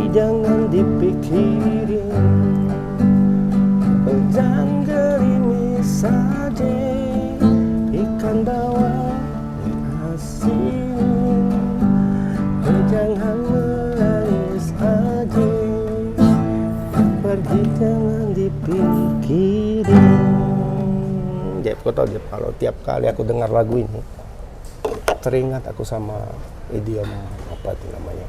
jangan dipikirin, jangan gerimis saja, ikan bawal asin, jangan menangis aja, pergi jangan dipikirin. Jadi aku tahu kalau tiap kali aku dengar lagu ini, teringat aku sama idiom apa itu namanya,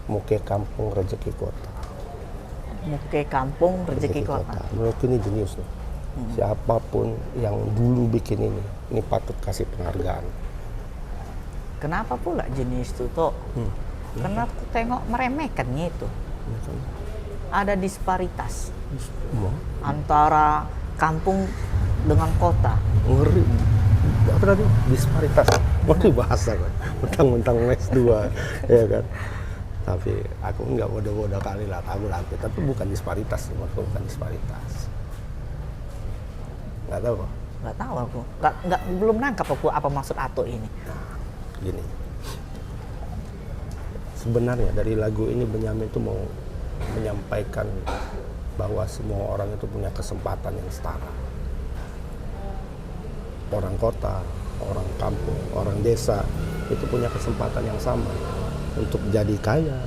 muke kampung rezeki kota. Muke kampung rezeki kota. Menurutku ini jenius loh. Siapapun yang dulu bikin ini patut kasih penghargaan. Kenapa pula jenis itu toh? Karena aku tengok meremehkannya itu. Ada disparitas antara kampung dengan kota. Ngeri. Apa tadi? Disparitas. Ngeri bahasa kan. Mentang-mentang S2, ya kan. Tapi aku nggak bodoh-bodoh kali lah, aku laku. Tapi bukan disparitas, bukan disparitas. Nggak tahu kok. Nggak tahu aku. Belum nangkap aku apa maksud Ato ini. Gini. Sebenarnya dari lagu ini Benyamin itu mau menyampaikan bahwa semua orang itu punya kesempatan yang setara. Orang kota, orang kampung, orang desa itu punya kesempatan yang sama untuk jadi kaya,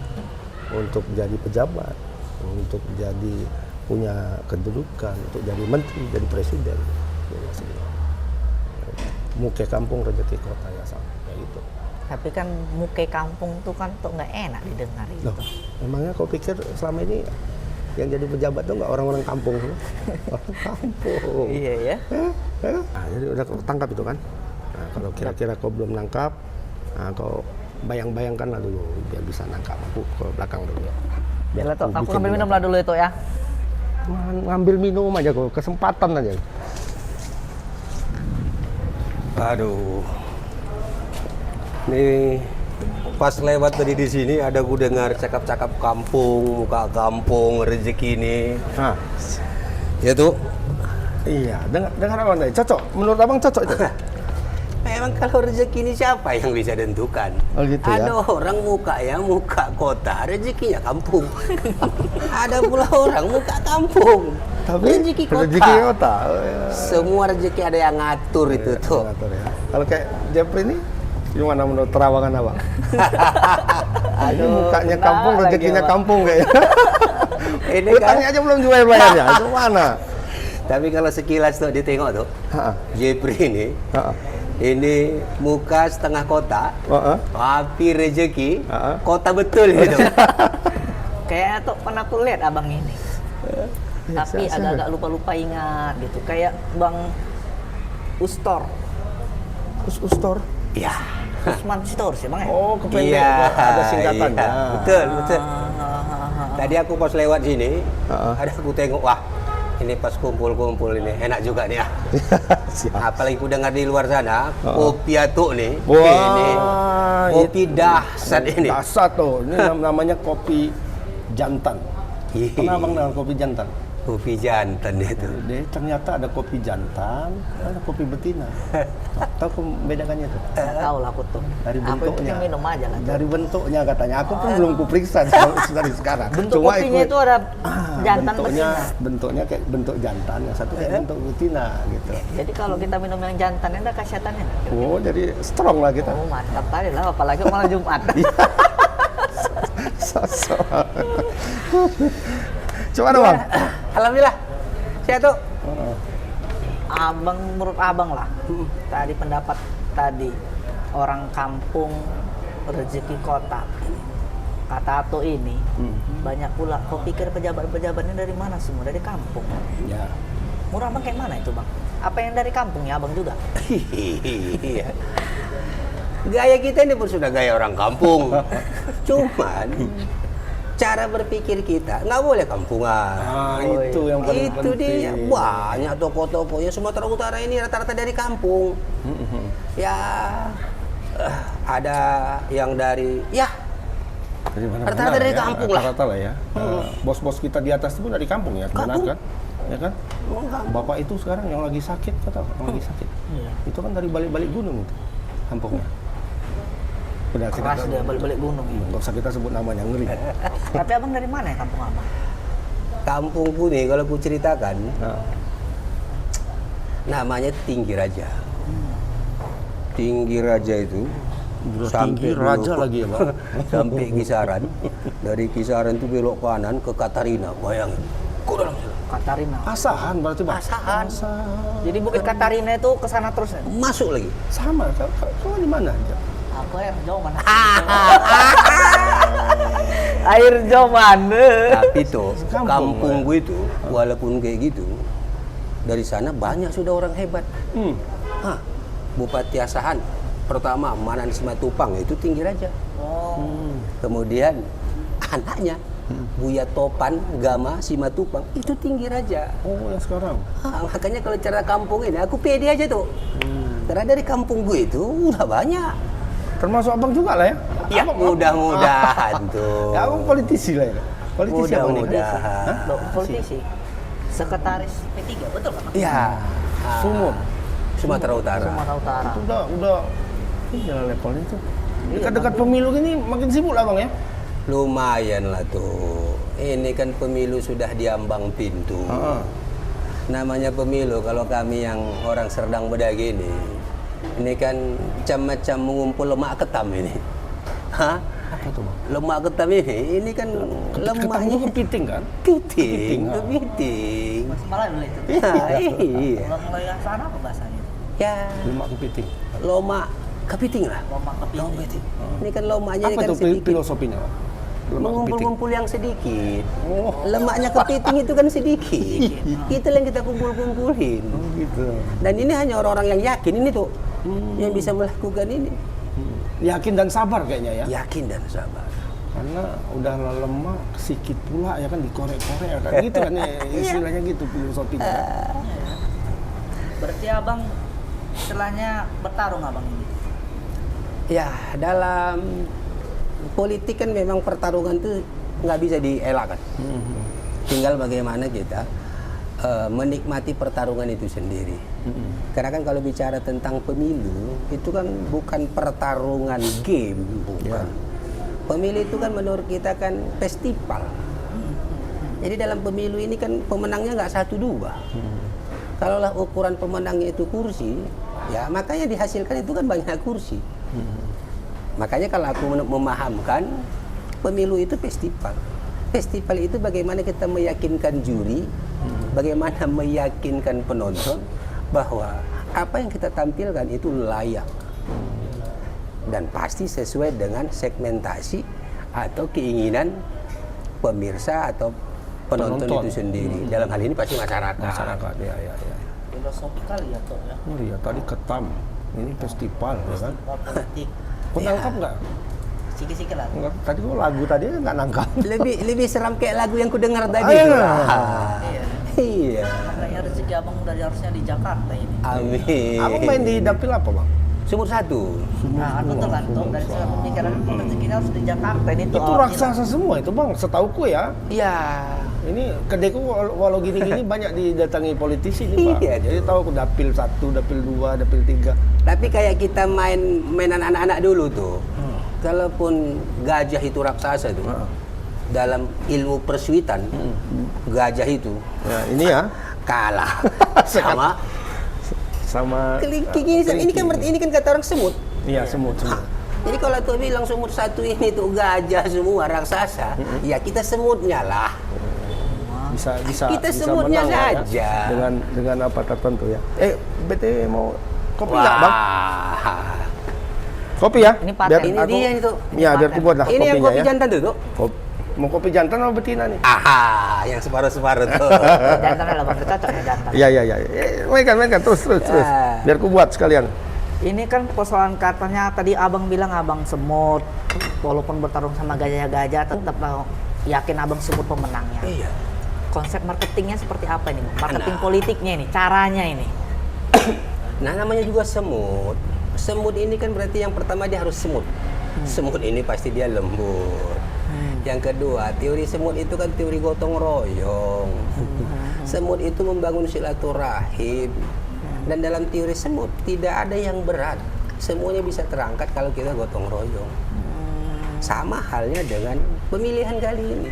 untuk jadi pejabat, untuk jadi punya kedudukan, untuk jadi menteri, jadi presiden. Muke kampung rezeki kota ya sama kayak gitu. Tapi kan muke kampung tuh kan tuh nggak enak didengar itu. Loh, emangnya kau pikir selama ini yang jadi pejabat tuh nggak orang-orang kampung? Orang kampung. Iya ya. Nah, jadi udah kau tangkap itu kan. Nah, kalau kira-kira kau belum nangkap, nah, kau bayang-bayangkan lah dulu biar bisa nangkap. Aku ke belakang dulu ya. Biarlah toh, aku ngambil minum lah dulu itu ya. Ngambil minum aja kau, kesempatan aja. Aduh. Nih pas lewat tadi di sini ada ku dengar cakap-cakap kampung, muka kampung, rezeki ini. Nah, Ya tuh. iya, dengar abang tadi. Cocok, menurut abang cocok itu? Memang kalau rezeki ini siapa yang bisa tentukan? Oh gitu ya? Ada orang muka kota, rezekinya kampung. Ada pula orang muka kampung, Tapi rezeki kota. rezeki kota. Oh, ya. Semua rezeki ada yang ngatur itu tuh. Ngatur ya. Kalau kayak Jepri ini, gimana menurut terawangan abang? Ini mukanya kampung, rezekinya kampung kayaknya. Ini Gue kan, tanya aja belum jual bayarnya, itu mana? tapi kalau sekilas tuh ditengok tuh, Ha-ha. Jepri Ha-ha. ini muka setengah kota, Ha-ha. tapi rezeki Ha-ha. kota betul gitu. Kayak tuh pernah aku lihat abang ini. Tapi saya- agak-agak lupa-lupa ingat gitu. Kayak Bang Ustor. Ustor. Iya. Usman Store sih bang ya? Oh, kependek. Iya, Ada singkatannya. iya. Betul, betul. Ah. Tadi aku pas lewat sini, Ha-ha. ada aku tengok, wah ini pas kumpul-kumpul ini enak juga nih ya. Siap. Apalagi ku dengar di luar sana, kopi atuk nih. Wah, Ini kopi dahsyat ini. Dasar tuh. Ini namanya kopi jantan. Ih, Pernah abang dengar kopi jantan? kopi jantan itu. Dia ternyata ada kopi jantan, ada kopi betina. Tahu membedakannya tuh? Nggak tahu lah aku tuh. Dari Aku yang bentuknya. penting minum aja lah. tuh. Dari bentuknya katanya. Aku pun belum kuperiksa dari sekarang. Bentuk Cuma kopinya ikut- itu ada jantan bentuknya, betina. bentuknya kayak bentuk jantan, yang satu kayak bentuk betina gitu. Jadi kalau kita minum yang jantan ada khasiatannya. Oh, jadi strong lah kita. Oh mantap kali lah, apalagi malam Jumat. Sosok. Coba dong, Bang. Alhamdulillah. Saya tuh Abang, menurut abang lah, tadi pendapat tadi orang kampung rezeki kota. Kata Ato ini banyak pula. Kau pikir pejabat-pejabatnya dari mana semua? Dari kampung. Ya. Menurut abang kayak mana itu bang? Apa yang dari kampung ya abang juga? iya. Gaya kita ini pun sudah gaya orang kampung. Cuman cara berpikir kita nggak boleh kampungan. Itu yang paling Itu penting. dia. Banyak toko-toko yang Sumatera Utara ini rata-rata dari kampung. Ya ada yang dari Dari mana-mana Rata-rata dari ya, kampung lah. Rata-rata lah ya. Bos-bos kita di atas itu dari kampung ya, benar Kampung. kan? Ya kan? Bapak itu sekarang yang lagi sakit, kata yang lagi sakit. Iya. Itu kan dari balik-balik gunung itu, kampungnya. Udah kita Keras dia balik-balik gunung. nggak usah kita sebut namanya, ngeri. Tapi abang dari mana ya kampung abang? Kampungku nih kalau ku ceritakan Nah, namanya Tinggi Raja. Tinggi Raja itu Tinggi dulu Raja lagi ya, Bang. sampai Kisaran. Dari Kisaran itu belok kanan ke Katarina, bayangin. Kok dalam sana? Katarina. Asahan berarti, Bang. Asahan. Jadi Bukit Katarina itu ke sana terus ya? Masuk lagi. Sama, kau di mana aja? Aku air Joman. Air Joman. Tapi tuh Kampung, kampung gue itu walaupun kayak gitu, dari sana banyak sudah orang hebat. Hah, Bupati Asahan pertama Manan Simatupang itu Tinggi Raja. Oh. Kemudian anaknya Buya Topan Gama Simatupang itu Tinggi Raja. Oh, yang sekarang. Makanya kalau cara kampung ini aku pede aja tuh. Karena dari kampung gue itu udah banyak. Termasuk abang juga lah ya? Ya mudah-mudahan tuh. Ya, abang politisi lah ya? Politisi abang nih? Mudah-mudahan. Loh, politisi. Sekretaris P3, betul kan? Iya. Sumut. Sumatera Utara. Sumatera Utara. Itu udah iya levelnya itu. Dekat-dekat pemilu ini makin sibuk lah bang ya? Lumayan lah tuh. Ini kan pemilu sudah diambang pintu. Namanya pemilu kalau kami yang orang Serdang Bedah gini, ini kan macam-macam mengumpul lemak ketam ini. Hah? Apa tuh bang? Lemak ketam ini kan Ketam lemaknya itu kepiting kan? kepiting, ah. kepiting. Masih malah dulu itu. Ya, iya. Kalau yang sana apa bahasanya? Ya, Lemak kepiting. lemak kepiting lah. Lomak kepiting. Lemak kepiting. Ini kan lemaknya ini Apa kan tuh sedikit. filosofinya bang? Lemak kepiting. Mengumpul-kumpul yang sedikit. Oh. Lemaknya kepiting itu kan sedikit. Itu yang kita kumpul-kumpulin. Oh gitu. Dan ini hanya orang-orang yang yakin ini tuh yang bisa melakukan ini. Yakin dan sabar kayaknya ya? Yakin dan sabar. Karena udah lemak sedikit pula ya kan dikorek-korek ya kan gitu kan ya, istilahnya gitu filosofinya. Kan? Berarti abang istilahnya bertarung abang ini. Ya, dalam politik kan memang pertarungan itu nggak bisa dielakkan. Tinggal bagaimana kita menikmati pertarungan itu sendiri. Karena kan kalau bicara tentang pemilu, itu kan bukan pertarungan game, bukan. Pemilu itu kan menurut kita kan festival. Jadi dalam pemilu ini kan pemenangnya nggak 1-2. Kalaulah ukuran pemenangnya itu kursi, ya makanya dihasilkan itu kan banyak kursi. Makanya kalau aku memahamkan pemilu itu festival. Festival itu bagaimana kita meyakinkan juri, bagaimana meyakinkan penonton bahwa apa yang kita tampilkan itu layak dan pasti sesuai dengan segmentasi atau keinginan pemirsa atau penonton itu sendiri. Dalam hal ini pasti masyarakat. Masyarakat, ya. Filosofi kali ya tuh ya. Oh iya, tadi ketam, ini festival ya kan? Politik. Kau nangkap nggak? Sikit-sikit lah. Enggak, tadi kok lagu tadi nggak nangkap. Lebih seram kayak lagu yang ku dengar tadi. Iya. Iya. Iya. Makanya rezeki abang udah harusnya di Jakarta ini. Amin. Abang main di dapil apa bang? Sumur 1. Nah, kan betul kan tuh dari sana pemikiran rezekinya harus di Jakarta ini tuh. Itu raksasa semua itu bang, setauku ya. Iya. Ini kedeku walau gini-gini banyak didatangi politisi nih bang. Iya. Jadi tahu aku dapil 1, dapil 2, dapil 3. Tapi kayak kita mainan anak-anak dulu tuh. Kalaupun gajah itu raksasa tuh. Dalam ilmu persuitan, gajah itu Ya ini ya. kalah sama Sama ini kan berarti ini kan kata orang semut. iya semut. Jadi kalau tuh bilang semut 1 ini tuh gajah semua raksasa, ya kita semutnya lah. Bisa Kita sebutnya menang lah ya, saja. dengan apa tertentu ya. BTW mau kopi nggak bang? Kopi ya? Ini paten. Ini dia itu. Ya biar aku buat lah Ini yang kopinya kopi ya. jantan tuh. Mau kopi jantan atau betina nih? Aha, yang separuh-separuh tuh. Jantan lah bang, cocok ya jantan. Iya. Mainkan terus. Ya. Biar aku buat sekalian. Ini kan persoalan katanya tadi abang bilang abang semut, walaupun bertarung sama gajah-gajah tetap yakin abang semut pemenangnya. Iya. Konsep marketingnya seperti apa ini bang? Marketing politiknya ini, caranya ini. Nah namanya juga semut. Semut ini kan berarti yang pertama dia harus semut. Semut ini pasti dia lembut. Yang kedua, teori semut itu kan teori gotong royong. Semut itu membangun silaturahim. Dan dalam teori semut tidak ada yang berat. semuanya bisa terangkat kalau kita gotong royong. Sama halnya dengan pemilihan kali ini.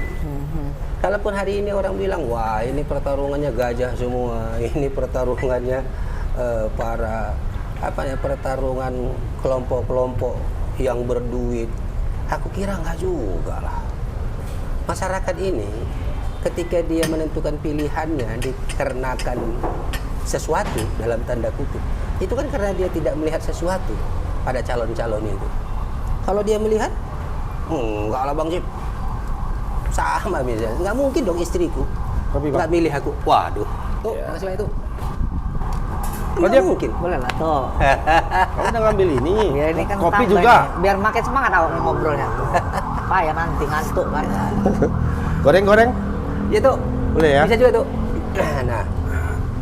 Kalaupun hari ini orang bilang, wah ini pertarungannya gajah semua, ini pertarungannya pertarungan kelompok-kelompok yang berduit. Aku kira nggak juga lah. Masyarakat ini ketika dia menentukan pilihannya dikarenakan sesuatu dalam tanda kutip, itu kan karena dia tidak melihat sesuatu pada calon-calon itu. Kalau dia melihat, enggak lah Bang Sip, sama misalnya, nggak mungkin dong istriku nggak milih aku. Waduh, tuh masalah itu. Nggak mungkin. Boleh lah tuh. Kamu udah ngambil ini, Biar ini kan kopi tambah juga. nih. Biar makin semangat awak ngobrolnya. Payah nanti ngantuk kan. Goreng-goreng, Ya tuh, boleh ya? bisa juga tuh. Nah,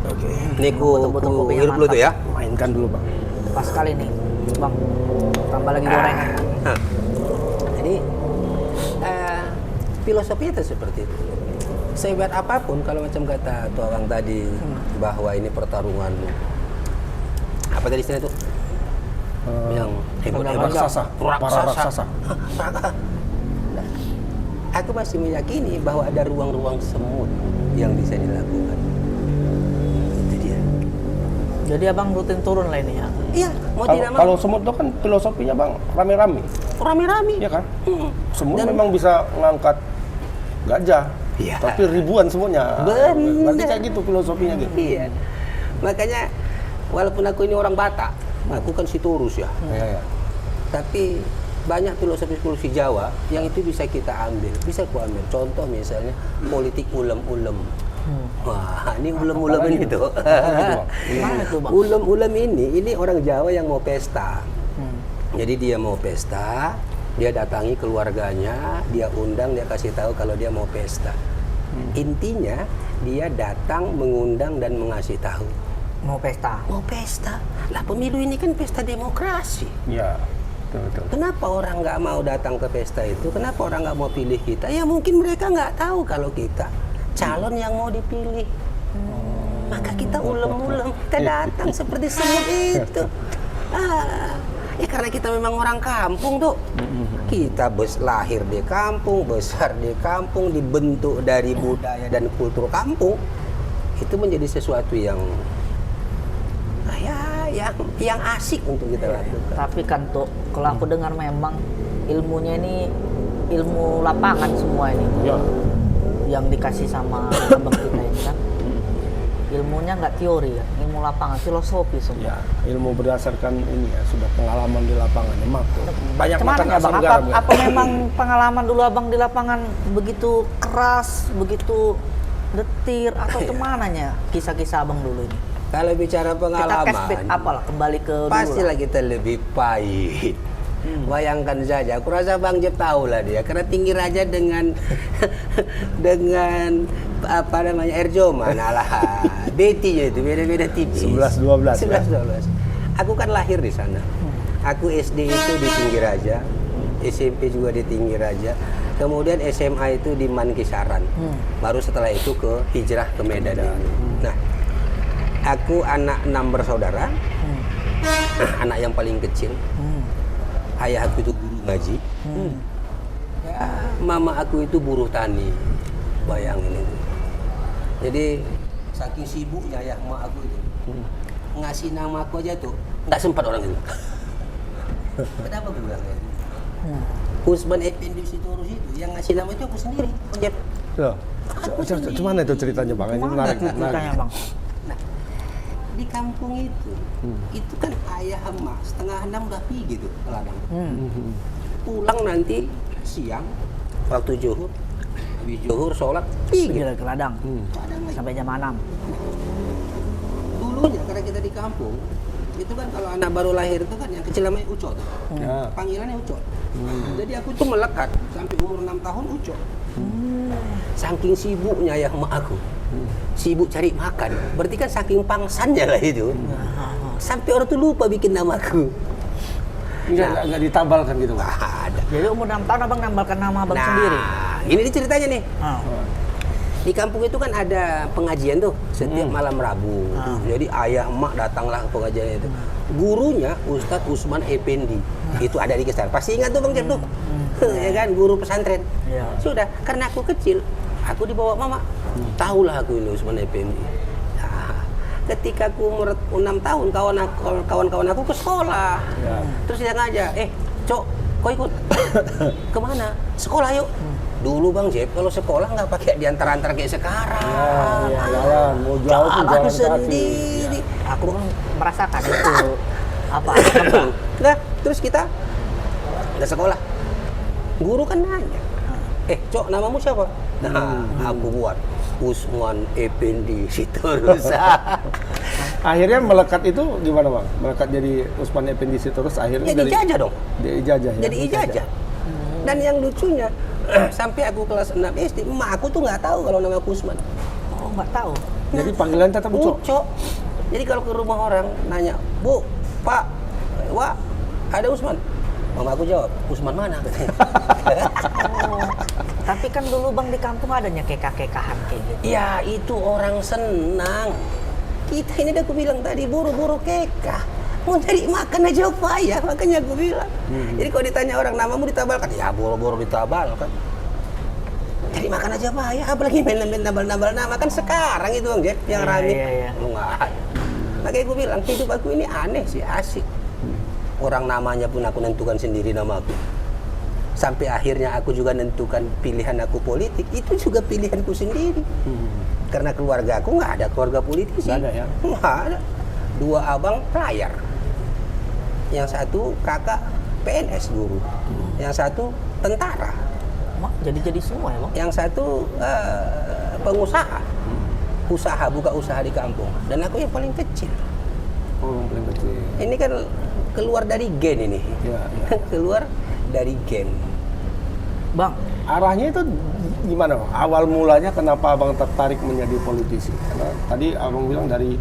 Oke. ini Betul-betul ku kopi yang hirup dulu tuh ya. Mainkan dulu bang. Pas sekali nih, Bang. Tambah lagi gorengan. Nah, jadi filosofinya itu seperti itu. Sehebat apapun kalau macam kata tuang tadi bahwa ini pertarungan apa tadi istilah itu? Yang hebat-hebat raksasa. Para raksasa. Nah, aku masih meyakini bahwa ada ruang-ruang semut yang bisa dilakukan. Itu dia. Jadi abang rutin turun lah ini ya. Iya, mau Kalau tidak mau. kalau semut itu kan filosofinya bang rame-rame, Rame-rame. ya kan? Hmm. Semut Dan- memang bisa ngangkat gajah, Iya. tapi ribuan semuanya. Benar. Berarti kayak gitu filosofinya gitu. Iya. Makanya walaupun aku ini orang Batak, aku kan Sitorus ya. Iya, iya. Tapi banyak filosofi-filosofi Jawa yang itu bisa kita ambil, bisa ku ambil. Contoh misalnya politik ulem-ulem. Wah, ini ulem-ulem ini tuh. Gimana tuh Bang? Ulem-ulem ini orang Jawa yang mau pesta. Jadi dia mau pesta, dia datangi keluarganya, dia undang, dia kasih tahu kalau dia mau pesta. Intinya dia datang, mengundang dan mengasih tahu. Mau pesta. Mau pesta. Lah pemilu ini kan pesta demokrasi. Iya, betul. Kenapa orang nggak mau datang ke pesta itu? Kenapa orang nggak mau pilih kita? Ya mungkin mereka nggak tahu kalau kita calon yang mau dipilih. Maka kita ulem-ulem, kita datang seperti semut itu. Ya karena kita memang orang kampung tuh. Kita lahir di kampung, besar di kampung, dibentuk dari budaya dan kultur kampung. Itu menjadi sesuatu yang yang asik untuk kita lakukan. Tapi kan tuh, kalau aku dengar memang ilmunya ini ilmu lapangan semua ini. Ya. Yang dikasih sama abang kita ini kan. Ilmunya nggak teori ya, ilmu lapangan, filosofi semua. Ya, ilmu berdasarkan ini ya, sudah pengalaman di lapangan. Emang banyak Cuman makan ya asam bang, garam ya. apa memang pengalaman dulu abang di lapangan begitu keras, begitu detir, atau kemananya kisah-kisah abang dulu ini? Kalau bicara Kita pengalaman, cashback apalah kembali ke dulu pastilah lah. kita lebih pahit. Bayangkan saja, aku rasa Bang Jeb tahu lah dia, karena tinggi raja dengan dengan apa namanya Erjoman, alah Betty itu beda-beda tipis. 11-12 ya? 11-12. Aku kan lahir di sana. Aku SD itu di Tinggiraja, SMP juga di Tinggiraja, kemudian SMA itu di Mankisaran. Baru setelah itu ke hijrah ke Medan. Nah, aku anak 6 bersaudara, anak yang paling kecil. Ayah aku itu guru ngaji, ya, mama aku itu buruh tani, bayangin itu. Jadi saking sibuknya ayah emak aku itu ngasih nama aku aja tuh nggak sempat orang itu. Kenapa gue bilang kayak gitu? Husban Effendi Sitorus itu yang ngasih nama itu aku sendiri. Jep. Loh, cuman itu ceritanya bang, ini Gimana menarik. ceritanya bang? Nah, di kampung itu kan ayah emak setengah 6 udah pergi tuh ke ladang. Pulang nanti siang waktu zuhur, habis zuhur sholat pergi. Gila ke ladang. Ladang lagi. Sampai jam 6. Dulunya karena kita di kampung itu kan kalau anak baru lahir itu kan yang kecil namanya Uco tuh. Ya. Panggilannya Uco. Jadi aku tuh melekat sampai umur 6 tahun Uco. Saking sibuknya ya emak aku. Sibuk cari makan. Berarti kan saking pangsannya lah itu. Sampai orang tuh lupa bikin namaku. Nggak ditabalkan gitu bang? Nggak ada. Jadi umur 6 tahun abang nambalkan nama abang sendiri. Ini ceritanya nih. Di kampung itu kan ada pengajian tuh setiap malam Rabu. Jadi ayah emak datanglah ke pengajian itu. Gurunya Ustadz Usman Effendi. Itu ada di Gestar. Pasti ingat tuh Bang Jep tuh. Ya kan, guru pesantren. Iya. Sudah, karena aku kecil, aku dibawa mama. Tahulah aku ini Usman Effendi. Nah, ketika aku umur 6 tahun, kawan-kawan aku ke sekolah. Terus dia ngajak, Cok, kau ikut kemana? Sekolah yuk. Dulu Bang Jep, kalau sekolah nggak pakai diantar-antar kayak sekarang. Iya, jalan, mau jauh pun Jalan jalan kaki. sendiri. Aku pun merasakan itu apa? Nah, terus kita ke sekolah. Guru kan nanya, Cok, namamu siapa? Nah, aku buat Usman Effendi Sitorus. Akhirnya melekat itu gimana Bang? Melekat jadi Usman Effendi Sitorus akhirnya Jadi ijazah dong. Jadi ijazah ya. Jadi ijazah. Dan yang lucunya, sampai aku kelas 6 SD, emak aku tuh nggak tahu kalau nama aku Usman. Oh, nggak tahu. Jadi panggilan tetap Uco. Uco. Jadi kalau ke rumah orang nanya, Bu, Pak, Wak, ada Usman? Mama aku jawab, Usman mana? Oh, tapi kan dulu Bang di kampung adanya kekah-kekahan kayak gitu. Ya itu orang senang. Kita ini udah aku bilang tadi buru-buru kekah. Mau cari makan aja payah, makanya aku bilang. Jadi kalau ditanya orang namamu ditabalkan, ya buru-buru ditabalkan. Cari makan aja payah, apalagi main-main nambal-nambal nama kan sekarang itu Bang Jep yang Iya, rame. iya. Enggak. Makanya aku bilang hidup aku ini aneh sih, asik. Orang namanya pun aku nentukan sendiri nama aku. Sampai akhirnya aku juga nentukan pilihan aku politik, itu juga pilihanku sendiri. Karena keluarga aku nggak ada keluarga politisi. Nggak ada ya? Nggak ada. 2 abang pelayar. Yang satu kakak PNS guru. Yang satu tentara. Mak, jadi semua ya Bang? Yang satu pengusaha. Buka usaha di kampung. Dan aku yang paling kecil. Oh, paling kecil. Ini kan keluar dari gen ini. Ya, Keluar dari gen. Bang, arahnya itu gimana Bang? Awal mulanya kenapa Abang tertarik menjadi politisi? Karena tadi Abang bilang dari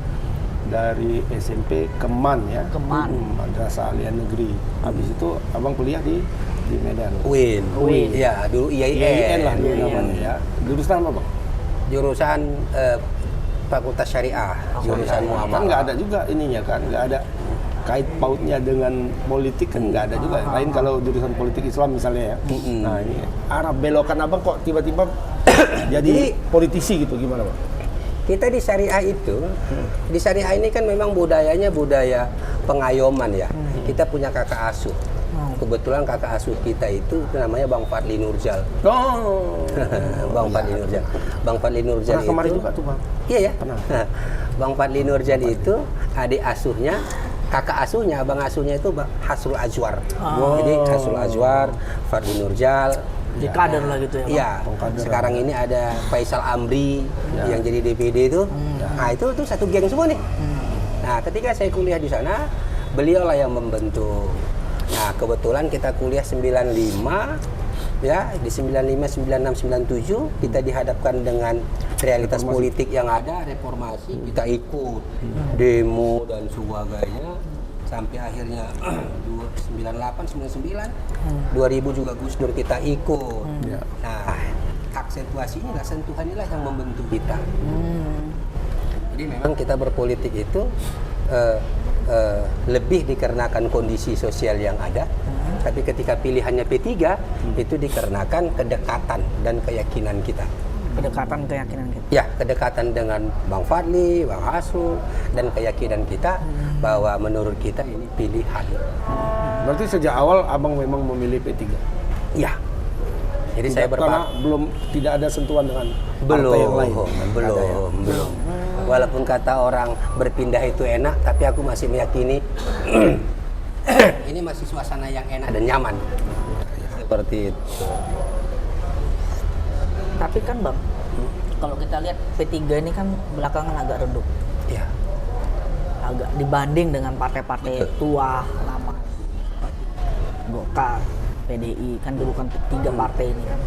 SMP ke MAN ya. ke MAN. Madrasah Aliyah Negeri. Habis itu Abang kuliah di Medan. UIN. UIN. Ya, dulu IAIN. IAIN lah dulu IAIN. namanya ya. Jurusan apa Bang? Jurusan Fakultas Syariah. Jurusan Kan Muamalah. nggak ada juga ininya kan, nggak ada kait pautnya dengan politik kan nggak ada juga. Lain kalau jurusan politik Islam misalnya ya. Nah ini arah belokan Abang kok tiba-tiba jadi politisi gitu gimana Bang? Kita di syariah itu, di syariah ini kan memang budayanya budaya pengayoman ya. Kita punya kakak asuh. Kebetulan kakak asuh kita itu namanya Bang Fadli Nurjal. Oh, Bang Fadli Nurjal. Bang Fadli Nurjal pernah itu. kemarin juga tuh Bang. Iya ya. Pernah. Bang Fadli Nurjal itu adik asuhnya, kakak asuhnya, abang asuhnya itu Hasrul Azwar. Jadi Hasrul Azwar, Fadli Nurjal. di kader lah gitu ya Bang? Iya, Pengkaderan. sekarang ini ada Faisal Amri yang jadi DPD itu. Nah, itu satu geng semua nih. Nah, ketika saya kuliah di sana, beliau lah yang membentuk. Nah, kebetulan kita kuliah 95 ya, di 95, 96, 97 kita dihadapkan dengan realitas politik yang ada, reformasi, kita ikut demo dan sebagainya sampai akhirnya 98, 99, 2000 juga Gus Dur kita ikut. Nah, aksentuasi inilah, sentuhan inilah yang membentuk kita. Jadi memang kita berpolitik itu lebih dikarenakan kondisi sosial yang ada, tapi ketika pilihannya P3 itu dikarenakan kedekatan dan keyakinan kita. Kedekatan keyakinan kita. Ya, kedekatan dengan Bang Fadli, Bang Hasrul, dan keyakinan kita bahwa menurut kita ini pilihan. Berarti sejak awal Abang memang memilih P3? Ya. Jadi saya Karena belum tidak ada sentuhan dengan partai yang lain. Belum. Walaupun kata orang berpindah itu enak, tapi aku masih meyakini ini masih suasana yang enak dan nyaman. Seperti itu. Tapi kan Bang, kalau kita lihat P3 ini kan belakangan agak redup. Ya. Agak dibanding dengan partai-partai tua lama. Golkar, PDI, kan dulu kan 3 partai ini kan.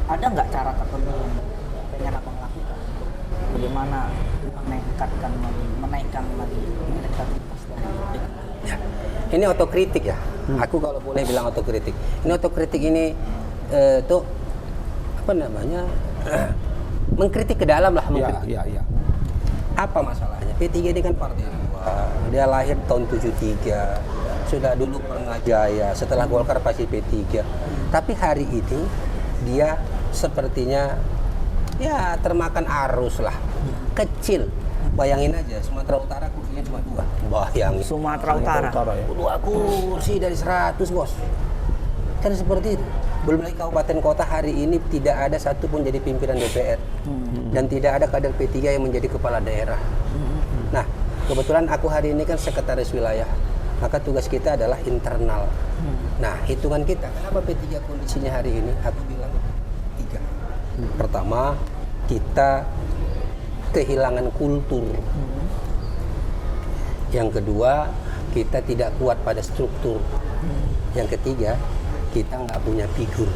Ada nggak cara tertentu yang pengen Abang lakukan? Bagaimana menaikkan lagi elektabilitas dari P3? Ya. Ini otokritik ya. Aku kalau boleh bilang otokritik. Ini otokritik ini tuh apa namanya? mengkritik ke dalam lah, Ya, mengkritik. ya. Apa masalahnya? P3 ini kan partai tua. Dia lahir tahun 73. Sudah dulu pernah jaya. Setelah Golkar pasti P3. Tapi hari ini dia sepertinya ya termakan arus lah. Kecil. Bayangin aja, Sumatera Utara kursinya cuma 2. Bayangin. Sumatera Utara. Ya. 2 kursi dari 100, bos. Kan seperti itu. Belum lagi kabupaten kota hari ini tidak ada satupun jadi pimpinan DPR. Dan tidak ada kader P3 yang menjadi kepala daerah. Nah, kebetulan aku hari ini kan sekretaris wilayah. Maka tugas kita adalah internal. Nah, hitungan kita, kenapa P3 kondisinya hari ini? Aku bilang 3. Pertama, kita kehilangan kultur. Yang kedua, kita tidak kuat pada struktur. Yang ketiga, kita nggak punya figur.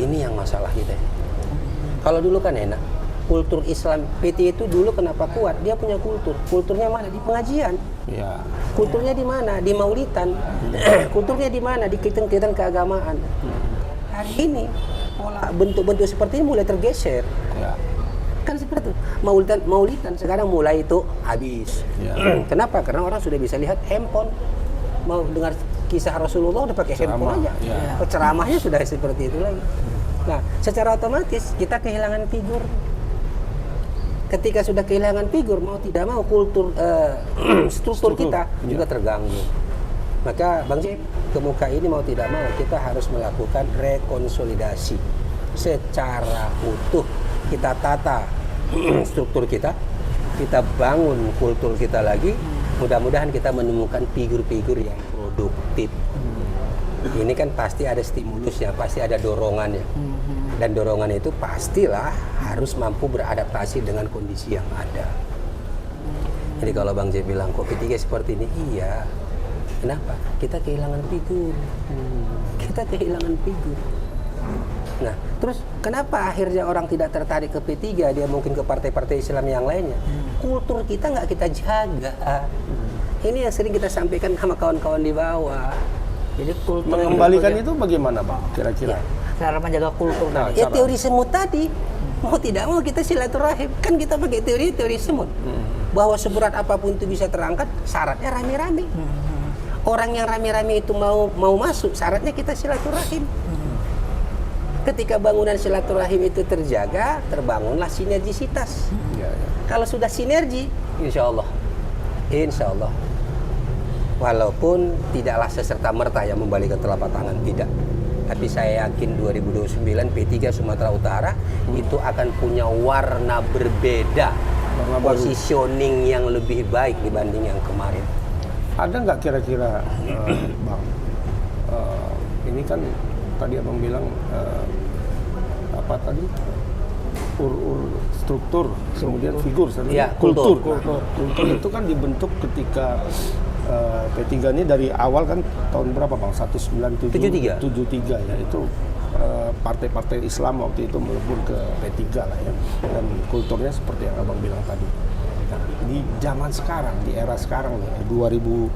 Ini yang masalah kita. Kalau dulu kan enak, kultur Islam PT itu dulu kenapa kuat? Dia punya kultur. Kulturnya mana? Di pengajian. Ya. Kulturnya di mana? Di maulidan. Kulturnya di mana? Di kegiatan keagamaan. Hari ini pola bentuk-bentuk seperti ini mulai tergeser. Ya. Kan seperti itu. Maulidan sekarang mulai itu habis. Ya. Kenapa? Karena orang sudah bisa lihat handphone. Mau dengar kisah Rasulullah udah pakai handphone aja. Ya. Ceramahnya sudah seperti itu lagi. Nah, secara otomatis kita kehilangan figur. Ketika sudah kehilangan figur, mau tidak mau kultur struktur kita juga terganggu. Maka Bang Jep, ke muka ini mau tidak mau kita harus melakukan rekonsolidasi secara utuh. Kita tata struktur kita bangun kultur kita lagi. Mudah-mudahan kita menemukan figur-figur yang produktif. Ini kan pasti ada stimulusnya, pasti ada dorongannya. Dan dorongan itu pastilah harus mampu beradaptasi dengan kondisi yang ada. Jadi kalau Bang J bilang kok P3 seperti ini, iya. Kenapa? Kita kehilangan figur. Kita kehilangan figur. Nah, terus kenapa akhirnya orang tidak tertarik ke P3, dia mungkin ke partai-partai Islam yang lainnya? Kultur kita nggak kita jaga. Ini yang sering kita sampaikan sama kawan-kawan di bawah. Jadi kultur Mengembalikan itu bagaimana, Pak? Kira-kira? cara menjaga kultur Nah, tadi. Ya teori semut tadi, mau tidak mau kita silaturahim. Kan kita pakai teori semut. Bahwa seberat apapun itu bisa terangkat, syaratnya rame-rame. Orang yang rame-rame itu mau masuk, syaratnya kita silaturahim. Ketika bangunan silaturahim itu terjaga, terbangunlah sinergisitas. Ya, ya. Kalau sudah sinergi, insya Allah, walaupun tidaklah seserta-merta yang membalikan telapak tangan, tidak. Tapi saya yakin 2029 P3 Sumatera Utara itu akan punya warna berbeda, Warna baru. positioning yang lebih baik dibanding yang kemarin. Ada nggak kira-kira, Bang? Ini kan tadi Abang bilang apa tadi? Struktur, kemudian figur, Ya, kultur. kultur. Kultur itu kan dibentuk ketika P3 ini dari awal kan tahun berapa, Bang? 73 ya, itu partai-partai Islam waktu itu melebur ke P3 lah ya, dan kulturnya seperti yang Abang bilang tadi. Nah, di zaman sekarang, di era sekarang nih, 2024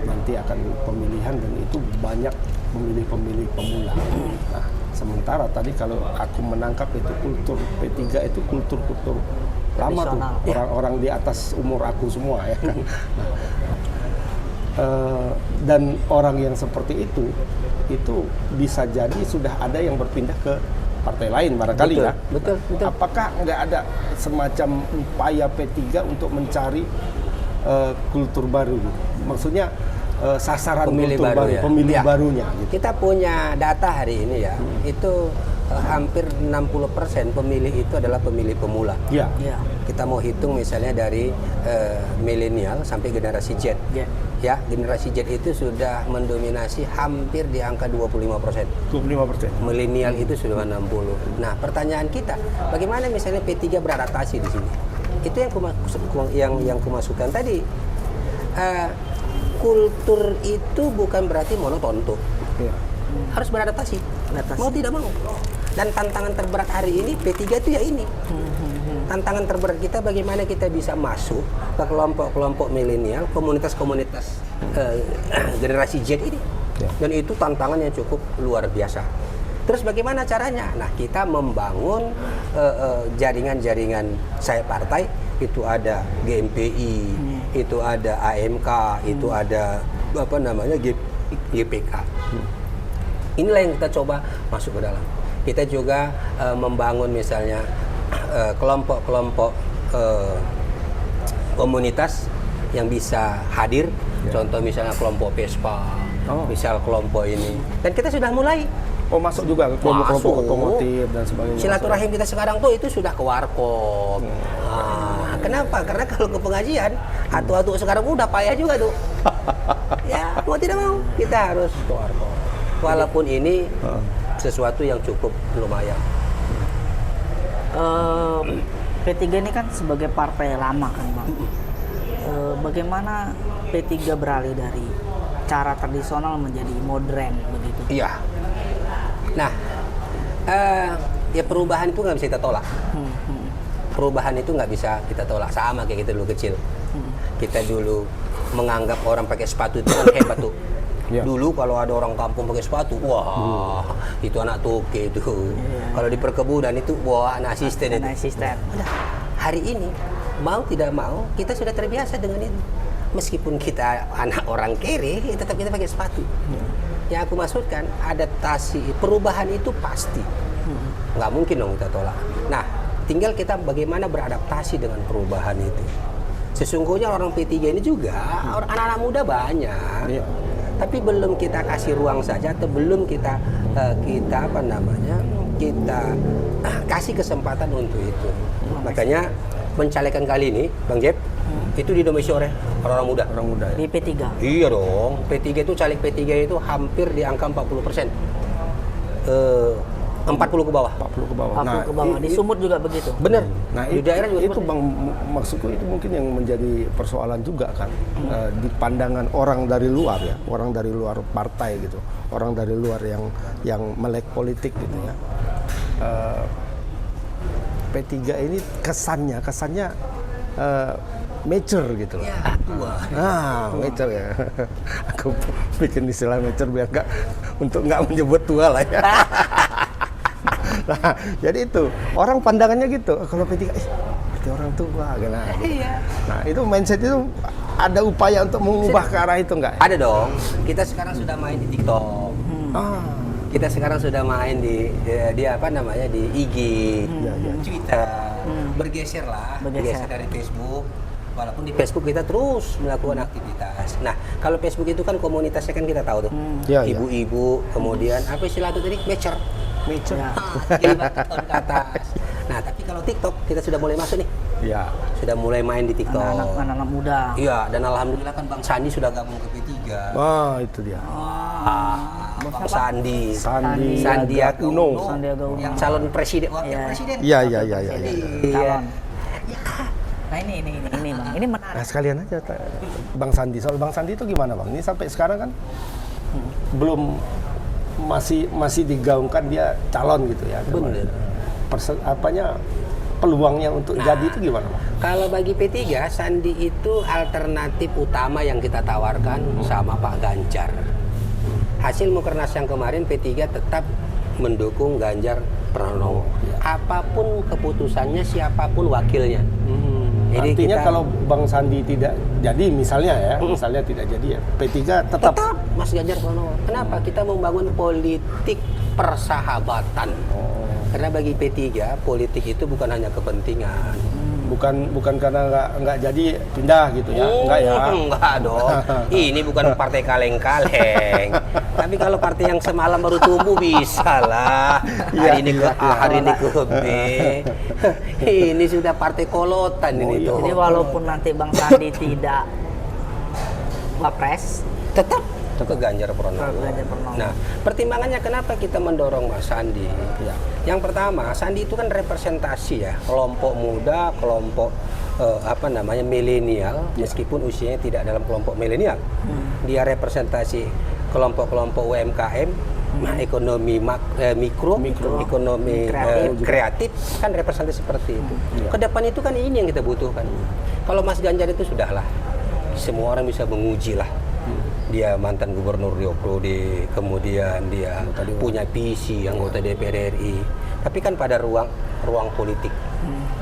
nanti akan pemilihan dan itu banyak pemilih-pemilih pemula. Nah, sementara tadi kalau aku menangkap itu kultur P3 itu kultur lama tuh, Tradisional. orang-orang di atas umur aku semua ya kan. Nah, dan orang yang seperti itu bisa jadi sudah ada yang berpindah ke partai lain barangkali ya. Betul. Apakah nggak ada semacam upaya P3 untuk mencari kultur baru gitu? Maksudnya sasaran Pemilih kultur baru baru, ya? pemilih Ya. barunya gitu. Kita punya data hari ini ya, itu hampir 60% pemilih itu adalah pemilih pemula. Ya. Iya. Kita mau hitung misalnya dari milenial sampai generasi Z. Iya. Ya, generasi Z itu sudah mendominasi hampir di angka 25%. 25%. Milenial itu sudah 60. Nah, pertanyaan kita, bagaimana misalnya P3 beradaptasi di sini? Itu yang kumasukkan tadi. Kultur itu bukan berarti monoton tuh. Ya. Harus beradaptasi. Mau tidak mau. Dan tantangan terberat hari ini P3 itu ya ini. Tantangan terberat kita bagaimana kita bisa masuk ke kelompok-kelompok milenial, komunitas-komunitas generasi Z ini. Ya. Dan itu tantangan yang cukup luar biasa. Terus bagaimana caranya? Nah, kita membangun jaringan-jaringan sayap partai. Itu ada GMPI, itu ada AMK, itu ada apa namanya GPK. Inilah yang kita coba masuk ke dalam. Kita juga membangun misalnya kelompok-kelompok komunitas yang bisa hadir. Contoh misalnya kelompok Vespa, misal kelompok ini. Dan kita sudah mulai. Oh, masuk juga ke kelompok-kelompok otomotif dan sebagainya. Silaturahim kita sekarang tuh itu sudah ke warkop. Nah, kenapa? Karena kalau ke pengajian, atu-atu sekarang udah payah juga tuh. Ya, mau tidak mau kita harus ke warkop. Walaupun ini sesuatu yang cukup lumayan. P3 ini kan sebagai partai lama kan Bang. Bagaimana P3 beralih dari cara tradisional menjadi modern begitu? Iya. Nah, ya perubahan itu nggak bisa kita tolak. Perubahan itu nggak bisa kita tolak. Sama kayak kita dulu kecil. Kita dulu menganggap orang pakai sepatu itu kan hebat tuh. Ya. Dulu kalau ada orang kampung pakai sepatu, wah itu anak toke itu. Kalau di perkebunan itu, wah anak asisten itu. Anak asisten. Udah, hari ini mau tidak mau kita sudah terbiasa dengan itu. Meskipun kita anak orang kere, tetap kita pakai sepatu. Yang aku maksudkan, adaptasi, perubahan itu pasti. Nggak mungkin dong kita tolak. Nah, tinggal kita bagaimana beradaptasi dengan perubahan itu. Sesungguhnya orang P3 ini juga, anak-anak muda banyak. Iya. Tapi belum kita kasih ruang saja, atau belum kita apa namanya, kita kasih kesempatan untuk itu. Makanya pencalekan kali ini, Bang Jeb, itu didominasi oleh orang-orang muda. Orang muda ya. Di P3. Iya dong, P3 itu caleg P3 itu hampir di angka 40%. 40 ke bawah. 40 ke bawah. 40 ke bawah. Di Sumut juga begitu. Bener. Nah, Di daerah juga itu seperti Bang, maksudku itu mungkin yang menjadi persoalan juga kan. Di pandangan orang dari luar ya, orang dari luar partai gitu, orang dari luar yang melek politik gitu ya. P3 ini kesannya mature gitu loh. ya, tua. Ah, mature ya. Aku bikin istilah mature biar nggak menyebut tua lah ya. Nah, jadi itu orang pandangannya gitu. Kalau P3, berarti orang tua, gitu. Nah, itu mindset itu ada upaya untuk mengubah ke arah itu nggak? Ada dong. Kita sekarang sudah main di TikTok. Kita sekarang sudah main di apa namanya di IG, Twitter. Bergeser dari Facebook. Walaupun di Facebook kita terus melakukan aktivitas. Nah, kalau Facebook itu kan komunitasnya kan kita tahu tuh. Ya, ya. Ibu-ibu, kemudian apa istilah itu tadi? Mature. Ya. Kiribat tahun ke atas. Nah, tapi kalau TikTok kita sudah mulai masuk nih. Ya. Sudah mulai main di TikTok. Anak-anak muda. Iya, dan alhamdulillah kan Bang Sandi sudah gabung ke P3. Wah, itu dia. Bang Sandi. Sandiaga Uno. Sandiaga Uno. Yang calon presiden. Wakil Iya. presiden. Iya. Calon. Nah ini Bang. Ini menarik. Nah, sekalian aja Bang Sandi. Soal Bang Sandi itu gimana, Bang? Ini sampai sekarang kan belum masih digaungkan dia calon gitu ya. Benar. Peluangnya untuk jadi itu gimana, Bang? Kalau bagi P3, Sandi itu alternatif utama yang kita tawarkan sama Pak Ganjar. Hasil Mukernas yang kemarin P3 tetap mendukung Ganjar Pranowo. Apapun keputusannya, siapapun wakilnya. Jadi artinya kita, kalau Bang Sandi tidak jadi, misalnya tidak jadi ya, P3 tetap Mas Ganjar Pranowo. Kenapa? Kita membangun politik persahabatan. Karena bagi P3, politik itu bukan hanya kepentingan. Bukan karena nggak jadi pindah gitu ya, enggak ya? Enggak dong. Ini bukan partai kaleng-kaleng. Tapi kalau partai yang semalam baru tumbuh bisa lah. Hari ini ke A, hari ini ke B. Ini sudah partai kolotan ini tuh. Jadi walaupun nanti Bang Sandi tidak wapres, tetap ke Ganjar Pranowo. Ganjar Pranowo. Nah, pertimbangannya kenapa kita mendorong Mas Sandi? Ya. Yang pertama, Sandi itu kan representasi ya, kelompok muda, kelompok milenial, meskipun usianya tidak dalam kelompok milenial. Dia representasi kelompok-kelompok UMKM, ekonomi mikro, ekonomi kreatif, kan representasi seperti itu. Kedepan itu kan ini yang kita butuhkan. Kalau Mas Ganjar itu sudahlah, semua orang bisa menguji lah. dia mantan gubernur Riau Prode, kemudian dia punya visi anggota DPR RI. Tapi kan pada ruang politik.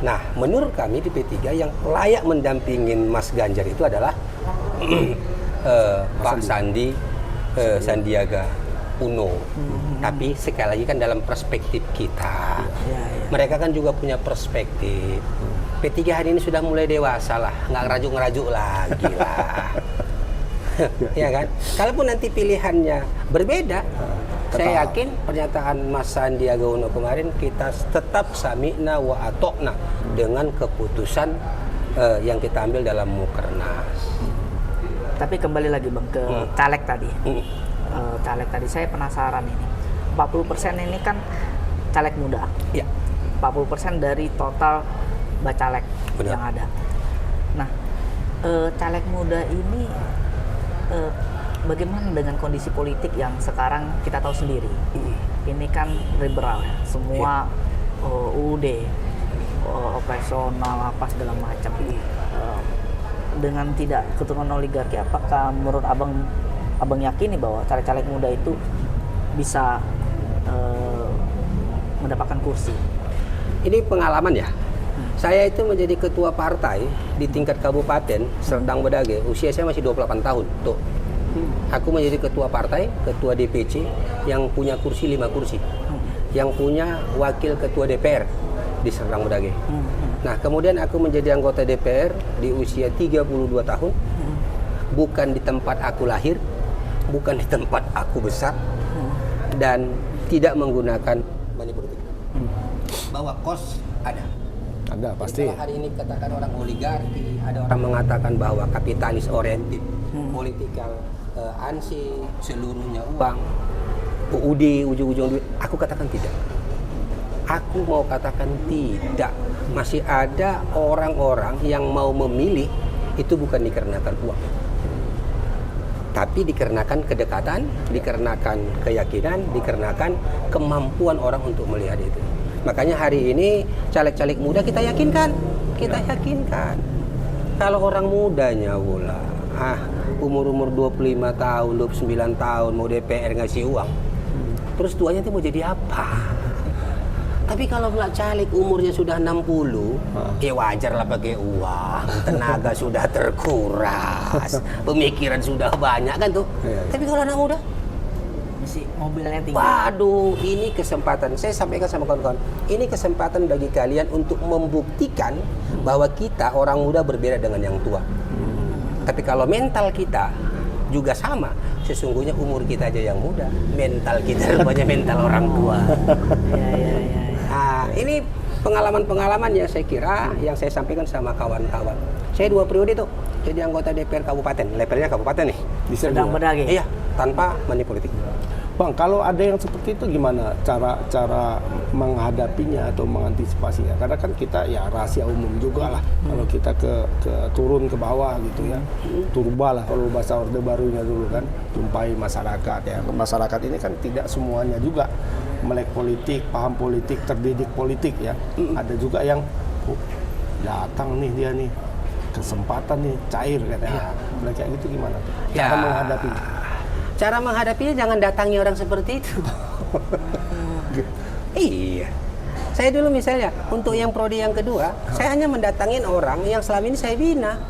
Nah, menurut kami di P3 yang layak mendampingin Mas Ganjar itu adalah Pak Sandi, Sandiaga Uno. Tapi sekali lagi kan dalam perspektif kita. Mereka kan juga punya perspektif. P3 hari ini sudah mulai dewasa lah, nggak ngerajuk-ngerajuk lagi lah. Ya kan? Kalaupun nanti pilihannya berbeda, saya yakin pernyataan Mas Sandiaga Uno kemarin kita tetap sami'na wa atokna dengan keputusan yang kita ambil dalam Mukernas. Tapi kembali lagi Bang ke caleg tadi. Caleg tadi saya penasaran ini. 40% ini kan caleg muda. Ya. 40% dari total bacaleg yang ada. Nah, caleg muda ini bagaimana dengan kondisi politik yang sekarang kita tahu sendiri? Ini kan liberal ya, semua UUD, operasional apa segala macam. Dengan tidak keturunan oligarki, apakah menurut abang yakini bahwa caleg-caleg muda itu bisa mendapatkan kursi? Ini pengalaman ya. Saya itu menjadi ketua partai di tingkat kabupaten Serdang Bedage. Usia saya masih 28 tahun. Tuh. Aku menjadi ketua partai, ketua DPC yang punya kursi 5 kursi. Yang punya wakil ketua DPR di Serdang Bedage. Nah, kemudian aku menjadi anggota DPR di usia 32 tahun. Bukan di tempat aku lahir, bukan di tempat aku besar, dan tidak menggunakan money politik. Bahwa kos ada. Ada pasti. Jadi, hari ini katakan orang oligarki, ada orang mengatakan bahwa kapitalis oriented, politikal ansi, seluruhnya uang, UUD, ujung-ujung duit. Aku katakan tidak. Aku mau katakan tidak. Masih ada orang-orang yang mau memilih itu bukan dikarenakan uang, tapi dikarenakan kedekatan, dikarenakan keyakinan, dikarenakan kemampuan orang untuk melihat itu. Makanya hari ini caleg-caleg muda kita yakinkan. Kalau orang mudanya pula, umur-umur 25 tahun, 29 tahun mau DPR ngasih uang, terus tuanya itu mau jadi apa? Tapi kalau pula caleg umurnya sudah 60, ya wajar lah pakai uang. Tenaga sudah terkuras, pemikiran sudah banyak kan tuh. Tapi kalau anak muda, Masih mobilnya tinggi. waduh, ini kesempatan. Saya sampaikan sama kawan-kawan, ini kesempatan bagi kalian untuk membuktikan bahwa kita orang muda berbeda dengan yang tua. Tapi kalau mental kita juga sama, sesungguhnya umur kita aja yang muda, mental kita rupanya mental orang tua. Ya. Nah, ini pengalaman-pengalaman yang saya kira yang saya sampaikan sama kawan-kawan. Saya 2 periode tuh jadi anggota DPR kabupaten, levelnya kabupaten nih. Sedang Bedage. Iya, tanpa money politik. Bang, kalau ada yang seperti itu gimana cara menghadapinya atau mengantisipasinya? Karena kan kita ya rahasia umum juga lah. Kalau kita ke turun ke bawah gitu ya, turba lah kalau bahasa Orde Barunya dulu kan, jumpai masyarakat ya. Masyarakat ini kan tidak semuanya juga melek politik, paham politik, terdidik politik ya. Ada juga yang datang nih dia nih, kesempatan nih cair katanya. Nah, kayak gitu gimana tuh? Cara menghadapinya? Cara menghadapinya jangan datangi orang seperti itu. Iya. Saya dulu misalnya untuk yang prodi yang kedua, saya hanya mendatangin orang yang selama ini saya bina.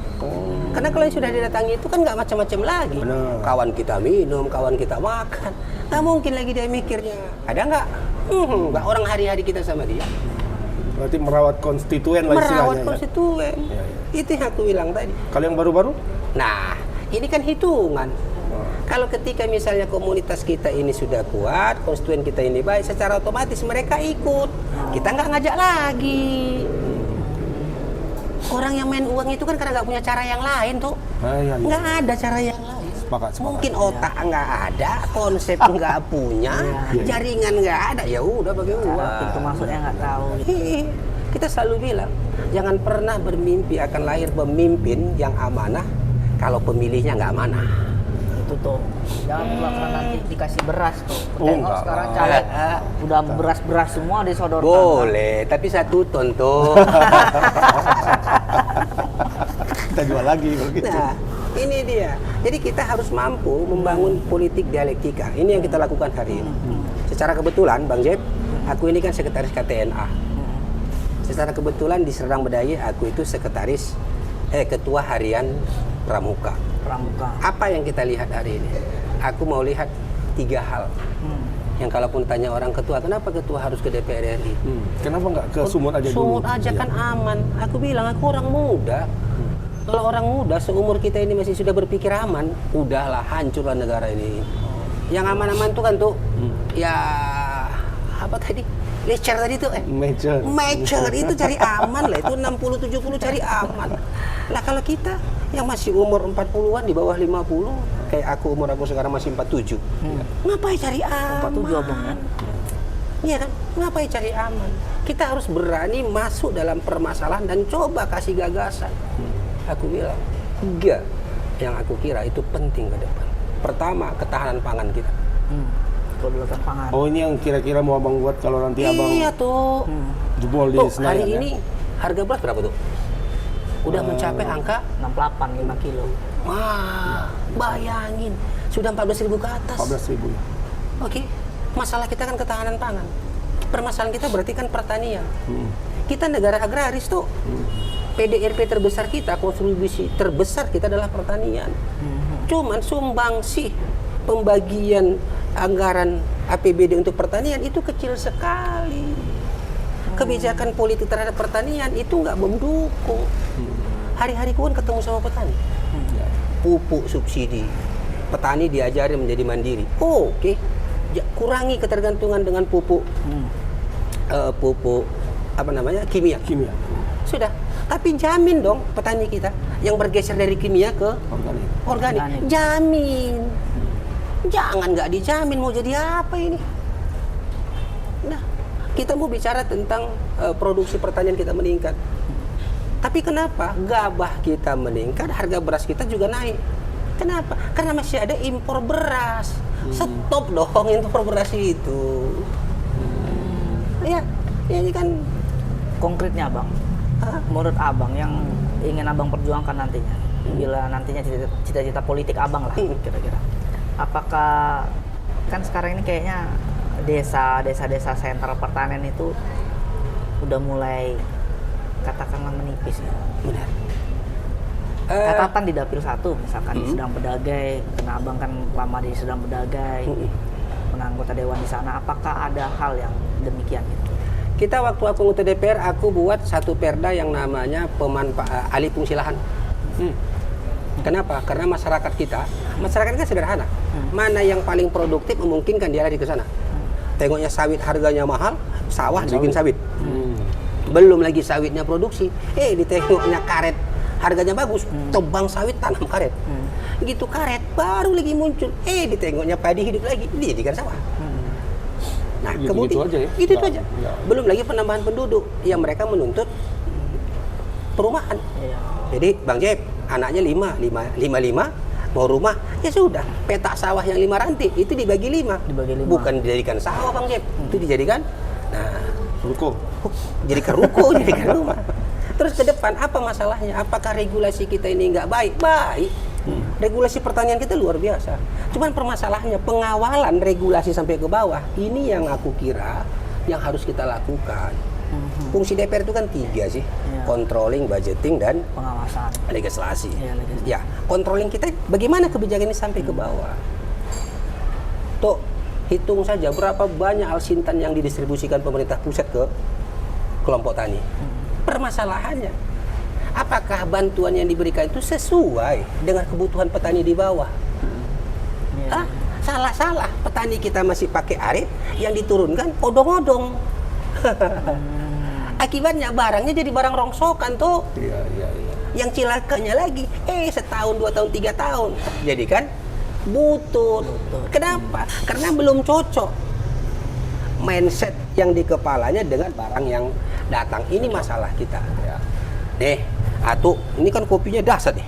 Karena kalau yang sudah didatangi itu kan nggak macam-macam lagi. Benar. Kawan kita minum, kawan kita makan. Nggak mungkin lagi dia mikirnya. Ada nggak? Nggak, orang hari-hari kita sama dia. Berarti merawat konstituen lah istilahnya. Merawat konstituen. Ya. Itu yang aku bilang tadi. Kalau yang baru-baru? Nah, ini kan hitungan. Kalau ketika misalnya komunitas kita ini sudah kuat, konstituen kita ini baik, secara otomatis mereka ikut. Kita nggak ngajak lagi. Orang yang main uang itu kan karena nggak punya cara yang lain tuh. Iya. Nggak ada cara yang lain. Sepakat. Mungkin otak nggak ada, konsep nggak punya, jaringan nggak ada, ya udah pakai uang. Itu maksudnya nggak tahu. Kita selalu bilang, jangan pernah bermimpi akan lahir pemimpin yang amanah kalau pemilihnya nggak amanah. Itu tuh. Jangan pula karena nanti dikasih beras tuh. Oh, Tengok enggak. sekarang caleg udah beras-beras semua disodorkan. Boleh, tapi 1 ton tuh. Kita jual lagi kalau gitu. Nah, Ini dia. Jadi kita harus mampu membangun politik dialektika. Ini yang kita lakukan hari ini. Secara kebetulan, Bang Jeb, aku ini kan sekretaris KTNA. Secara kebetulan di Serdang Bedaye, aku itu ketua harian Pramuka. Apa yang kita lihat hari ini? Aku mau lihat 3 hal. Yang kalaupun tanya orang ketua, kenapa ketua harus ke DPR RI? Kenapa nggak ke Sumut aja dulu? Sumut aja kan aman. Aku bilang, aku orang muda. Kalau orang muda seumur kita ini masih sudah berpikir aman, udahlah hancurlah negara ini. Yang aman-aman tuh kan tuh, ya apa tadi? Lecer tadi tuh Mecer itu cari aman lah, itu 60-70 cari aman. Lah kalau kita yang masih umur 40-an di bawah 50, kayak umur aku sekarang masih 47. Ngapain cari aman? 47 abang ya? Iya kan? Ngapain cari aman? Kita harus berani masuk dalam permasalahan dan coba kasih gagasan. Aku bilang, 3 yang aku kira itu penting ke depan. Pertama, ketahanan pangan kita. Kedaulatan pangan. Oh, ini yang kira-kira mau abang buat kalau nanti abang Iya tuh. jebol di Tuh, Senayan hari ya? ini harga beras berapa tuh? Udah mencapai angka 68 5 kilo. wah, bayangin. Sudah 14.000 ke atas. 14.000 ya. Oke. Masalah kita kan ketahanan pangan. Permasalahan kita berarti kan pertanian. Kita negara agraris tuh. PDRP terbesar kita, kontribusi terbesar kita adalah pertanian. Cuman sumbangsi pembagian anggaran APBD untuk pertanian itu kecil sekali. Kebijakan politik terhadap pertanian itu nggak mendukung. Hari-hari kan ketemu sama petani. Pupuk subsidi, petani diajari menjadi mandiri. Oke. Kurangi ketergantungan dengan pupuk kimia. Sudah. Tapi jamin dong petani kita yang bergeser dari kimia ke organik. Jamin. Jangan nggak dijamin, mau jadi apa ini? Nah, kita mau bicara tentang produksi pertanian kita meningkat. Tapi kenapa gabah kita meningkat, harga beras kita juga naik? Kenapa? Karena masih ada impor beras. Stop dong impor beras itu. Ya, ini kan Konkretnya abang, menurut abang yang ingin abang perjuangkan nantinya, bila nantinya cita-cita politik abang lah kira-kira. Apakah kan sekarang ini kayaknya desa sentral pertanian itu udah mulai katakanlah menipis ya. benar. Catatan di Dapil 1 misalkan di Sedang Bedagai, karena abang kan lama di Sedang Bedagai, menanggota dewan di sana. Apakah ada hal yang demikian gitu? Kita waktu aku anggota DPR, aku buat satu perda yang namanya alih fungsi lahan. Kenapa? Karena masyarakat kita sederhana. Mana yang paling produktif memungkinkan dia lari ke sana. Tengoknya sawit harganya mahal, sawah dibikin sawit. Belum lagi sawitnya produksi, ditengoknya karet harganya bagus, tebang sawit tanam karet. Gitu karet baru lagi muncul, ditengoknya padi hidup lagi, dijadikan sawah. Nah, kemudian itu aja. Belum lagi penambahan penduduk yang mereka menuntut perumahan. Jadi Bang Jeb, anaknya 5 mau rumah, ya sudah, petak sawah yang 5 ranting itu dibagi 5. Bukan dijadikan sawah Bang Jeb, itu dijadikan ruko. Jadikan ruko, jadikan rumah. Terus ke depan apa masalahnya? Apakah regulasi kita ini nggak baik? Baik. Regulasi pertanian kita luar biasa. Cuman permasalahannya pengawalan regulasi sampai ke bawah. Ini yang aku kira yang harus kita lakukan. Fungsi DPR itu kan 3 sih. Controlling, budgeting, dan Pengawasan. legislasi. Ya, controlling kita bagaimana kebijakan ini sampai ke bawah. Tuh, hitung saja berapa banyak alsintan yang didistribusikan pemerintah pusat ke kelompok tani. Permasalahannya, apakah bantuan yang diberikan itu sesuai dengan kebutuhan petani di bawah? Salah-salah. Petani kita masih pakai arit, yang diturunkan odong-odong. Akibatnya barangnya jadi barang rongsokan tuh. Yang cilakanya lagi, setahun, 2 tahun, 3 tahun. Jadi kan butut. Kenapa? Karena belum cocok mindset yang di kepalanya dengan barang yang datang. Ini masalah kita. Nih, ini kan kopinya dahsyat nih.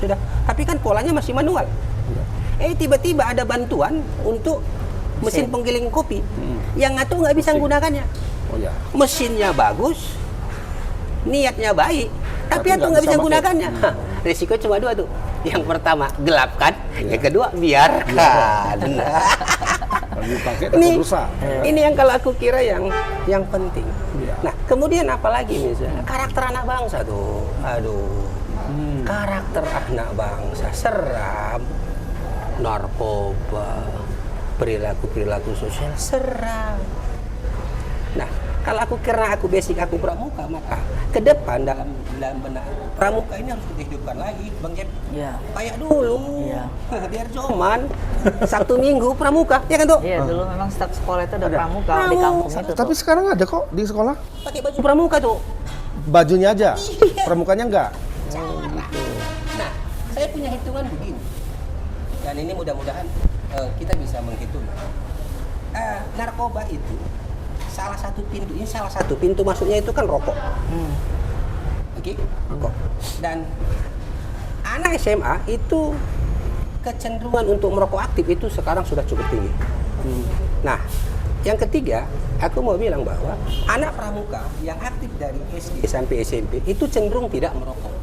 Sudah. Tapi kan polanya masih manual. Tiba-tiba ada bantuan untuk mesin penggiling kopi. Yang Atu nggak bisa menggunakannya. Mesinnya bagus, niatnya baik, tapi Atu nggak bisa menggunakannya. Resiko cuma 2 tuh. Yang pertama gelapkan, yang kedua biarkan. Kalau dipakai Ini, takut rusak. ini yang kalau aku kira yang penting. Iya. Nah, kemudian apalagi misalnya karakter anak bangsa tuh, aduh, karakter anak bangsa seram, narkoba, perilaku sosial seram. Nah, kalau karena aku basic aku pramuka, maka ke depan dalam benak pramuka ini harus kita hidupkan lagi, Bang Jep. Iya. Kayak dulu, Iya. biar Joman, Sabtu Minggu pramuka, ya kan tuh? Iya, dulu memang staf sekolah itu ada pramuka di kampung itu. Tapi tuh. sekarang ada kok di sekolah. Pakai baju pramuka tuh. Bajunya aja, pramukanya enggak. Nah, saya punya hitungan begini. Dan ini mudah-mudahan kita bisa menghitung. Narkoba itu salah satu pintu masuknya itu kan rokok. Oke, rokok. Dan anak SMA itu kecenderungan untuk merokok aktif itu sekarang sudah cukup tinggi. Nah, yang ketiga, aku mau bilang bahwa anak pramuka yang aktif dari SD sampai SMP itu cenderung tidak merokok.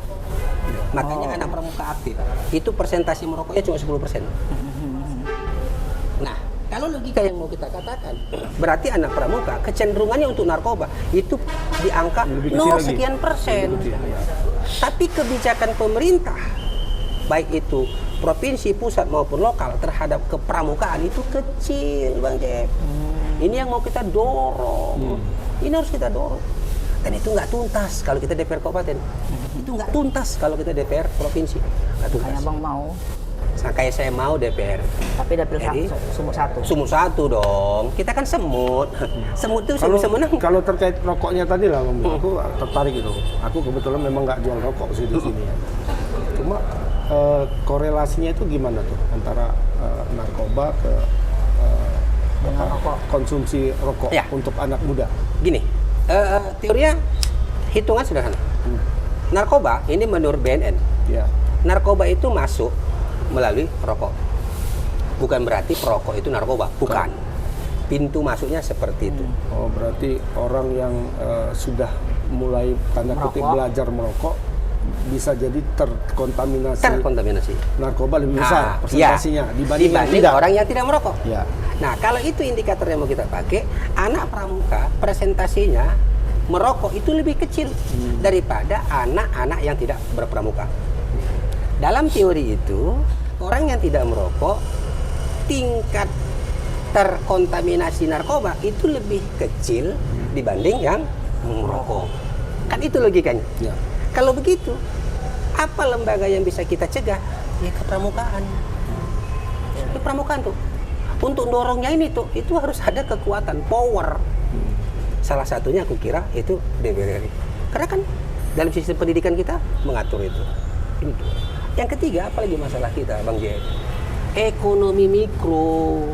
Makanya anak pramuka aktif itu persentase merokoknya cuma 10%. Nah, kalau logika yang mau kita katakan, berarti anak pramuka kecenderungannya untuk narkoba itu di angka Lebih kecil 0 lagi. sekian persen. Lebih kecil, ya. Tapi kebijakan pemerintah, baik itu provinsi, pusat maupun lokal terhadap kepramukaan itu kecil, Bang Jep. Ini yang mau kita dorong. Ini harus kita dorong. Dan itu nggak tuntas kalau kita DPR kabupaten. Itu nggak tuntas kalau kita DPR provinsi. Nggak tuntas. Kayak Bang mau, Nah, kayak saya mau DPR. tapi dapil Jadi, sumur satu. Sumur satu dong. Kita kan semut. Semut itu Kalau bisa menang. kalau terkait rokoknya tadi lah, Bang, aku tertarik itu. Aku kebetulan memang nggak jual rokok sih di sini ya. Cuma korelasinya itu gimana tuh antara narkoba ke Dengan rokok. konsumsi rokok Ya. untuk anak muda? Gini, teorinya hitungan sederhana. Narkoba ini menurut BNN, Ya. narkoba itu masuk melalui rokok. Bukan berarti perokok itu narkoba, bukan. Pintu masuknya seperti itu. Oh, berarti orang yang sudah mulai tanda kutip Merokok. belajar merokok bisa jadi terkontaminasi Terkontaminasi. narkoba lebih besar iya. presentasinya dibanding yang Dibanding tidak. orang yang tidak merokok. Ya. Nah, kalau itu indikator yang mau kita pakai, anak pramuka presentasinya merokok itu lebih kecil daripada anak-anak yang tidak berpramuka. Dalam teori itu, orang yang tidak merokok tingkat terkontaminasi narkoba itu lebih kecil dibanding yang merokok. Kan itu logikanya. Ya. Kalau begitu, apa lembaga yang bisa kita cegah? Ya kepramukaan. Kepramukaan tuh. Untuk dorongnya ini tuh, itu harus ada kekuatan, power. Salah satunya aku kira itu DPR RI. Karena kan dalam sistem pendidikan kita mengatur itu. Ini tuh. Yang ketiga, apalagi masalah kita, Bang J? Ekonomi mikro.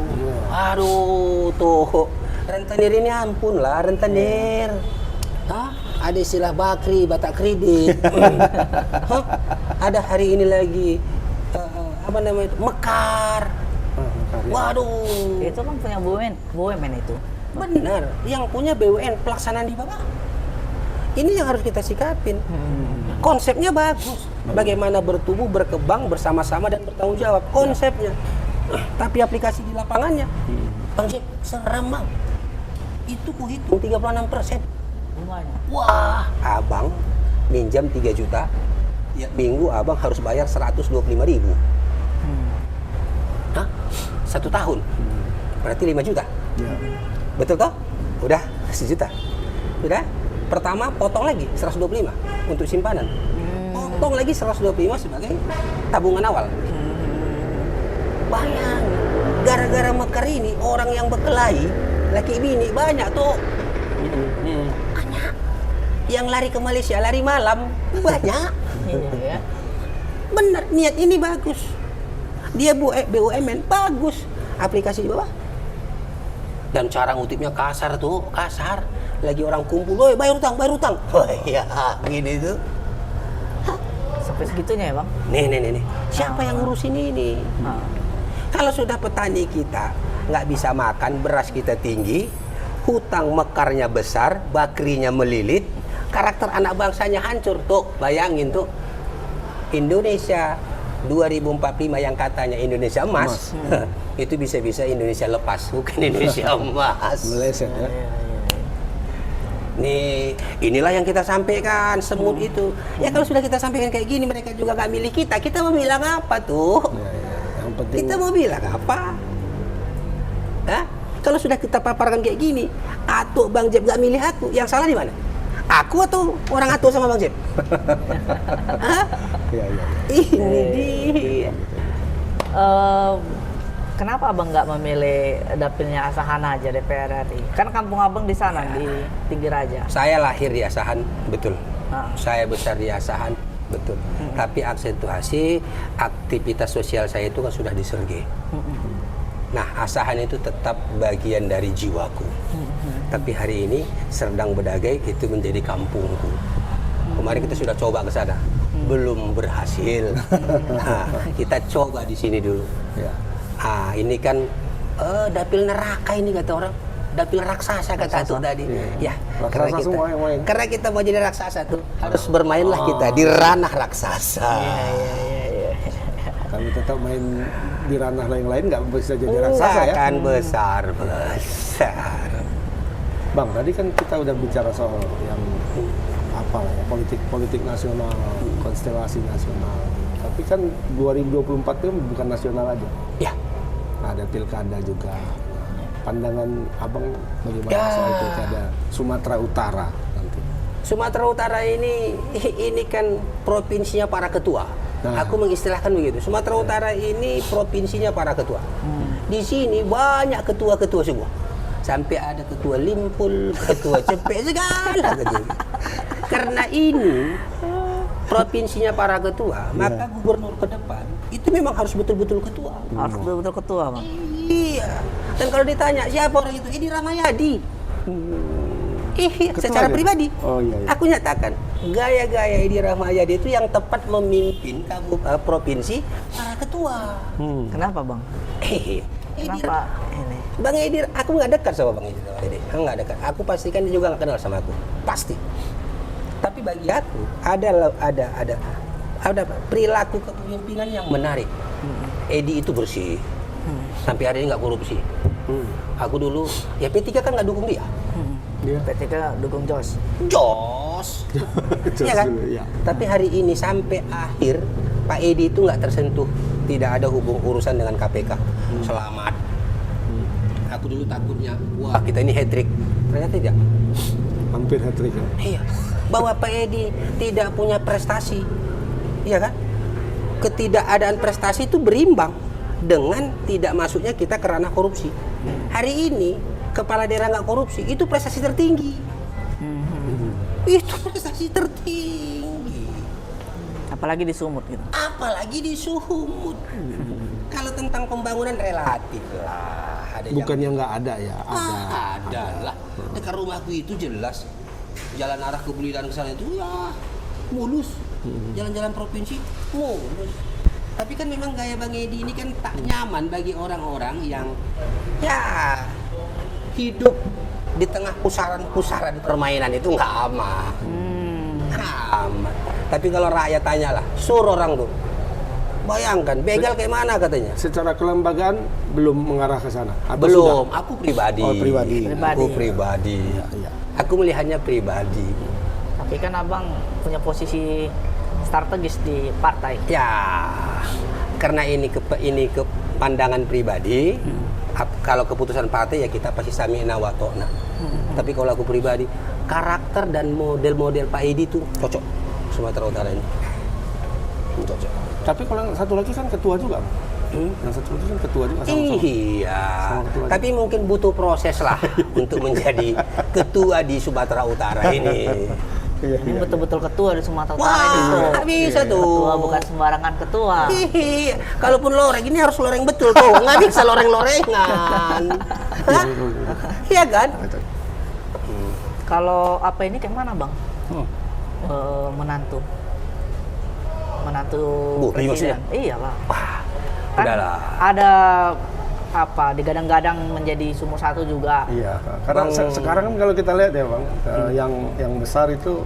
Aduh, tuh. Rentenir ini ampun lah, rentenir. Hah? Ada istilah bakri, batak kredit. Hah? Ada hari ini lagi, apa namanya itu? Mekar. Waduh. Itu kan punya BUMN itu. Benar, yang punya BUMN pelaksanaan di bawah. Ini yang harus kita sikapin. Konsepnya bagus. Bagaimana bertumbuh, berkembang bersama-sama dan bertanggung jawab. Konsepnya. Tapi aplikasi di lapangannya, Bang Jep, seram Bang. Itu kuhitung 36%. Lumayan. Wah, abang minjam 3 juta. Ya, minggu abang harus bayar 125.000. Hah? 1 tahun. Berarti 5 juta. Ya. Betul toh? Udah 1 juta. Udah. Pertama potong lagi 125 untuk simpanan. Potong lagi 125 sebagai tabungan awal. Bayang, gara-gara mekar ini orang yang berkelahi, laki bini banyak tuh. Banyak. Yang lari ke Malaysia, lari malam, banyak. Iya. Bener, niat ini bagus. Dia BUMN, bagus. Aplikasi di bawah. Dan cara ngutipnya kasar tuh, kasar. Lagi orang kumpul, woi bayar utang. Oh iya, gini tuh. Sampai segitunya ya, Bang? Nih. Siapa yang ngurusin ini? Kalau sudah petani kita nggak bisa makan, beras kita tinggi, hutang mekarnya besar, bakrinya melilit, karakter anak bangsanya hancur. Tuh, bayangin tuh. Indonesia 2045 yang katanya Indonesia emas, itu bisa-bisa Indonesia lepas, bukan Indonesia emas. Meleset ya. Nih, inilah yang kita sampaikan, semut itu. Ya kalau sudah kita sampaikan kayak gini, mereka juga nggak milih kita mau bilang apa tuh? Yang penting Kita mau bilang apa? Hah? Kalau sudah kita paparkan kayak gini, Atuk Bang Jeb nggak milih aku, yang salah di mana? Aku atau orang Atuk sama Bang Jeb? Hah? Iya. Ini dia. Kenapa abang nggak memilih dapilnya Asahan aja DPR RI? Kan kampung abang di sana di Tinggi Raja. Saya lahir di Asahan, betul. Ah. Saya besar di Asahan, betul. Tapi aksentuasi aktivitas sosial saya itu kan sudah di Sergei. Nah, Asahan itu tetap bagian dari jiwaku. Tapi hari ini Serdang Bedagai itu menjadi kampungku. Kemarin kita sudah coba ke sana, belum berhasil. Nah, kita coba di sini dulu. Ya. Ah, ini kan dapil neraka ini kata orang. Dapil raksasa kata Atuk tadi. Ya, Raksasa semua yang main. karena kita mau jadi raksasa tuh, harus bermainlah kita di ranah raksasa. Iya. Kalau tetap main di ranah yang lain nggak bisa jadi raksasa ya. Kan besar. Bang, tadi kan kita udah bicara soal yang apa lah ya, politik nasional, konstelasi nasional. Tapi kan 2024 itu bukan nasional aja. Ya. Ada pilkada juga. Pandangan abang bagaimana Ya. soal pilkada Sumatera Utara nanti? Sumatera Utara ini kan provinsinya para ketua. Nah. Aku mengistilahkan begitu. Sumatera Utara ini provinsinya para ketua. Di sini banyak ketua-ketua semua. Sampai ada ketua Limpul, ketua Cepek, segala ketua. Karena ini provinsinya para ketua, maka gubernur ke depan itu memang harus betul-betul ketua. Harus betul-betul ketua, Bang. Iya. Dan kalau ditanya siapa orang itu, Edi Rahmayadi. Secara dia? pribadi, Oh, iya. aku nyatakan gaya-gaya Edi Rahmayadi itu yang tepat memimpin provinsi para ketua. Kenapa, Bang? Edi, Kenapa ini? Bang Edi, aku nggak dekat sama Bang Edi. Aku nggak dekat. Aku pastikan dia juga nggak kenal sama aku, pasti. Tapi bagi aku ada perilaku kepemimpinan yang menarik. Edi itu bersih, sampai hari ini nggak korupsi. Aku dulu, ya P3 kan nggak dukung dia. Dia P3 dukung Jos. Jos, iya kan? dulu, ya. Tapi hari ini sampai akhir Pak Edi itu nggak tersentuh, tidak ada urusan dengan KPK. Selamat. Aku dulu takutnya, wah kita ini hat-trick. Ternyata tidak. hampir hat-trick ya. Iya. Bahwa Pak Edi tidak punya prestasi, iya kan? Ketidakadaan prestasi itu berimbang dengan tidak masuknya kita ke ranah korupsi. Hari ini kepala daerah nggak korupsi, itu prestasi tertinggi. Itu prestasi tertinggi. Apalagi di Sumut gitu. Apalagi di Sumut. Kalau tentang pembangunan relatif lah. Ada Bukannya nggak ada ya, ada. ada lah. Dekat rumahku itu jelas. Jalan arah ke Bulidan ke sana itu ya mulus. Jalan-jalan provinsi mulus. Tapi kan memang gaya Bang Edi ini kan tak nyaman bagi orang-orang yang ya hidup di tengah pusaran-pusaran permainan itu nggak aman. Aman. Tapi kalau rakyat tanyalah, suruh orang tuh. Bayangkan, begal kayak mana katanya? Secara kelembagaan belum mengarah ke sana. Atau Belum, sudah? aku pribadi. Oh, pribadi. Aku pribadi. Iya. Aku melihatnya pribadi. Tapi kan abang punya posisi strategis di partai. Ya, karena ini ke pandangan pribadi. Kalau keputusan partai ya kita pasti sami'na wa ta'na. Tapi kalau aku pribadi, karakter dan model-model Pak Edi itu cocok Sumatera Utara ini. Cocok. Tapi kalau yang satu lagi kan ketua juga. Yang satu lagi kan ketua juga sama-sama. Iya, Sama ketua tapi mungkin butuh proses lah untuk menjadi ketua di Sumatera Utara ini. Ini betul-betul ketua di Sumatera Utara ini tuh. Wah, nggak bisa tuh. Ketua bukan sembarangan ketua. Iya, kalaupun loreng ini harus loreng betul tuh, nggak bisa loreng-lorengan. Hah? Iya kan? Kalau apa ini kayak mana, Bang? Menantu Bu, presiden. Iya lah. Kan udahlah. ada apa digadang-gadang menjadi sumur satu juga. Iya, karena sekarang kan kalau kita lihat ya Bang, yang besar itu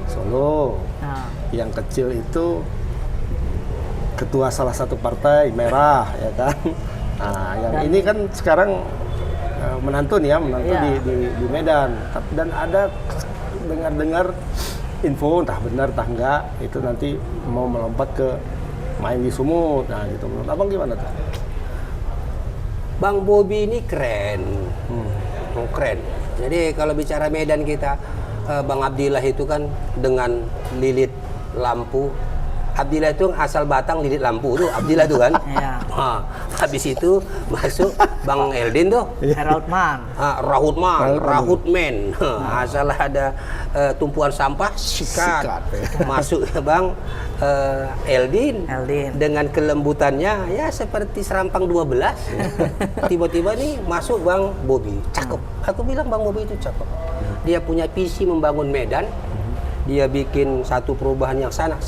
Solo, Nah, yang kecil itu ketua salah satu partai merah, ya kan. Nah, yang ini kan sekarang menantu nih ya, menantu Iya. di Medan. Dan ada dengar-dengar info, entah benar entah enggak, itu nanti mau melompat ke main di Sumut. Nah gitu, menurut abang gimana tuh? Bang Bobi ini keren. Keren. Jadi kalau bicara Medan kita, Bang Abdillah itu kan dengan lilit lampu. Abdillah itu asal Batang lilit lampu tuh, Abdillah tuh kan. Iya. Nah, habis itu masuk Bang Eldin tuh. Herautman. Rahutman. Asal ada tumpuan sampah, sikat. Sikat, ya. Masuk Bang Eldin. Eldin. Dengan kelembutannya ya seperti serampang 12. Tiba-tiba nih masuk Bang Bobi. Cakep. Aku bilang Bang Bobi itu cakep. Dia punya visi membangun Medan. Dia bikin satu perubahan yang sangat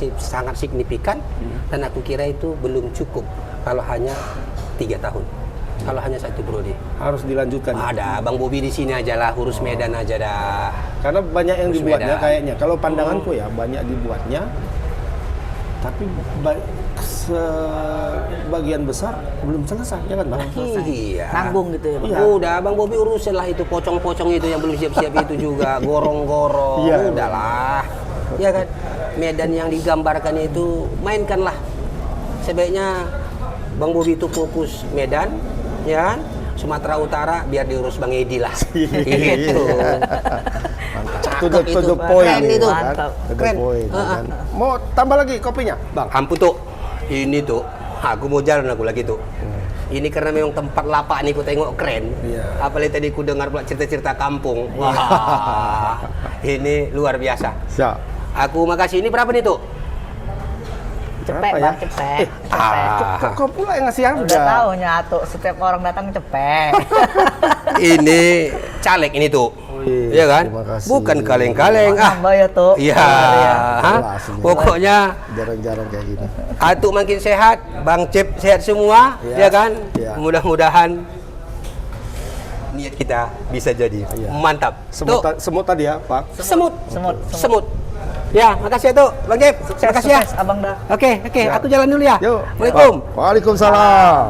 signifikan, dan aku kira itu belum cukup kalau hanya 3 tahun. Kalau hanya 1 periode. Harus dilanjutkan. Ada Bang Bobi di sini aja lah, urus Medan aja dah. Karena banyak yang Terus dibuatnya Medan. kayaknya. Kalau pandanganku ya banyak dibuatnya, tapi sebagian besar belum selesai, ya kan Bang? Iya. Nanggung gitu ya, Bang. Iya. Udah Bang Bobi urusin lah itu pocong-pocong itu yang belum siap-siap itu juga, gorong-gorong. Iya. Udahlah. Ya kan, Medan yang digambarkan itu mainkanlah. Sebaiknya Bang Bobi itu fokus Medan, ya kan? Sumatera Utara biar diurus Bang Edi lah. Gitu. To the itu, point keren nih, itu. kan? Mantap. To the Keren. point, ya kan? Mau tambah lagi kopinya, Bang? Ampun tuh, ini tuh, aku mau jalan aku lagi tuh. Ini karena memang tempat lapak nih ku tengok keren. Iya. Apalagi tadi ku dengar pula cerita-cerita kampung. Wah, ini luar biasa. Siap. Aku makasih. Ini berapa nih tuh? Cepet, Berapa Bang, ya? cepet. Cepet. Kok pula yang ngasih harga? Udah tahu nyatu, setiap orang datang cepet. Ini caleg ini tuh. Wih, Iya kan? terima kasih. Bukan kaleng-kaleng. Nambah ya tuh. Iya. Iya. Hah? Jelas ini. Pokoknya Jarang-jarang kayak gini. Atuk makin sehat, Bang Cep sehat semua, Iya. ya kan? Iya. Mudah-mudahan niat kita bisa jadi Iya. mantap. Semut, Tuh, semut tadi ya, Pak? semut. Semut. Semut. Ya, makasih ya tuh, Bang Cep. Terima kasih ya. Sukses, Abang dah. Oke, Ya. aku jalan dulu ya. Yuk. Assalamualaikum. Waalaikumsalam.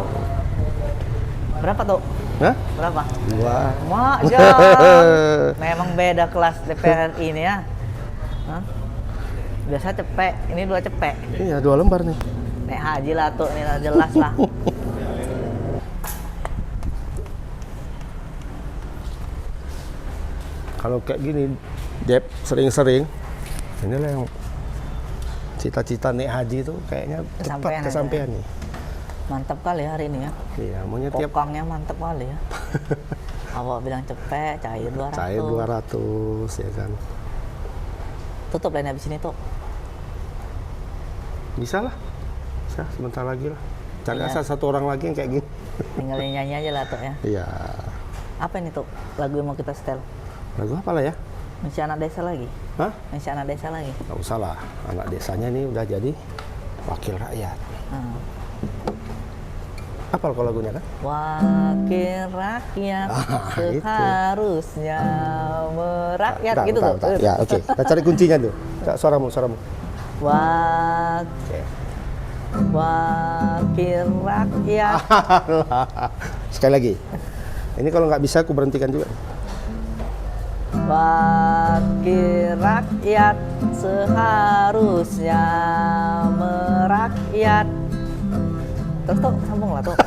Berapa tuh? Hah? Berapa? 2. Mak, jam. Memang beda kelas DPR ini ya. Hah? Biasa cepek, ini 2 cepek. Iya, 2 lembar nih. Nek haji lah tuh, ini lah jelas lah. Kalau kayak gini, Jeb, sering-sering, inilah yang cita-cita naik haji itu kayaknya cepat Kesampean kesampaian aja. nih. Mantap kali hari ini ya. Iya, maunya tiap Pokoknya mantap kali ya. Awak bilang cepek, cair 200. cair 200, ya kan. Tutup lain habis ini tuh. Bisa lah. Bisa, sebentar lagi lah. Cari Iya. asal satu orang lagi yang kayak gini. Tinggal nyanyi aja lah tuh ya. Iya. Apa ini tuh lagu yang mau kita setel? Lagu apa lah ya? Misi anak desa lagi. Hah? Misi anak desa lagi. Nggak usah lah. Anak desanya ini udah jadi wakil rakyat. Hmm. Apa kalau lagunya kan? Wakil rakyat itu. seharusnya merakyat Bentar, gitu bentar, tuh. bentar. Ya, oke. Kita cari kuncinya tuh. Suaramu. Oke. Wakil rakyat. Sekali lagi. Ini kalau nggak bisa aku berhentikan juga. Wakil rakyat seharusnya merakyat. Terus tuh sambung lah tuh.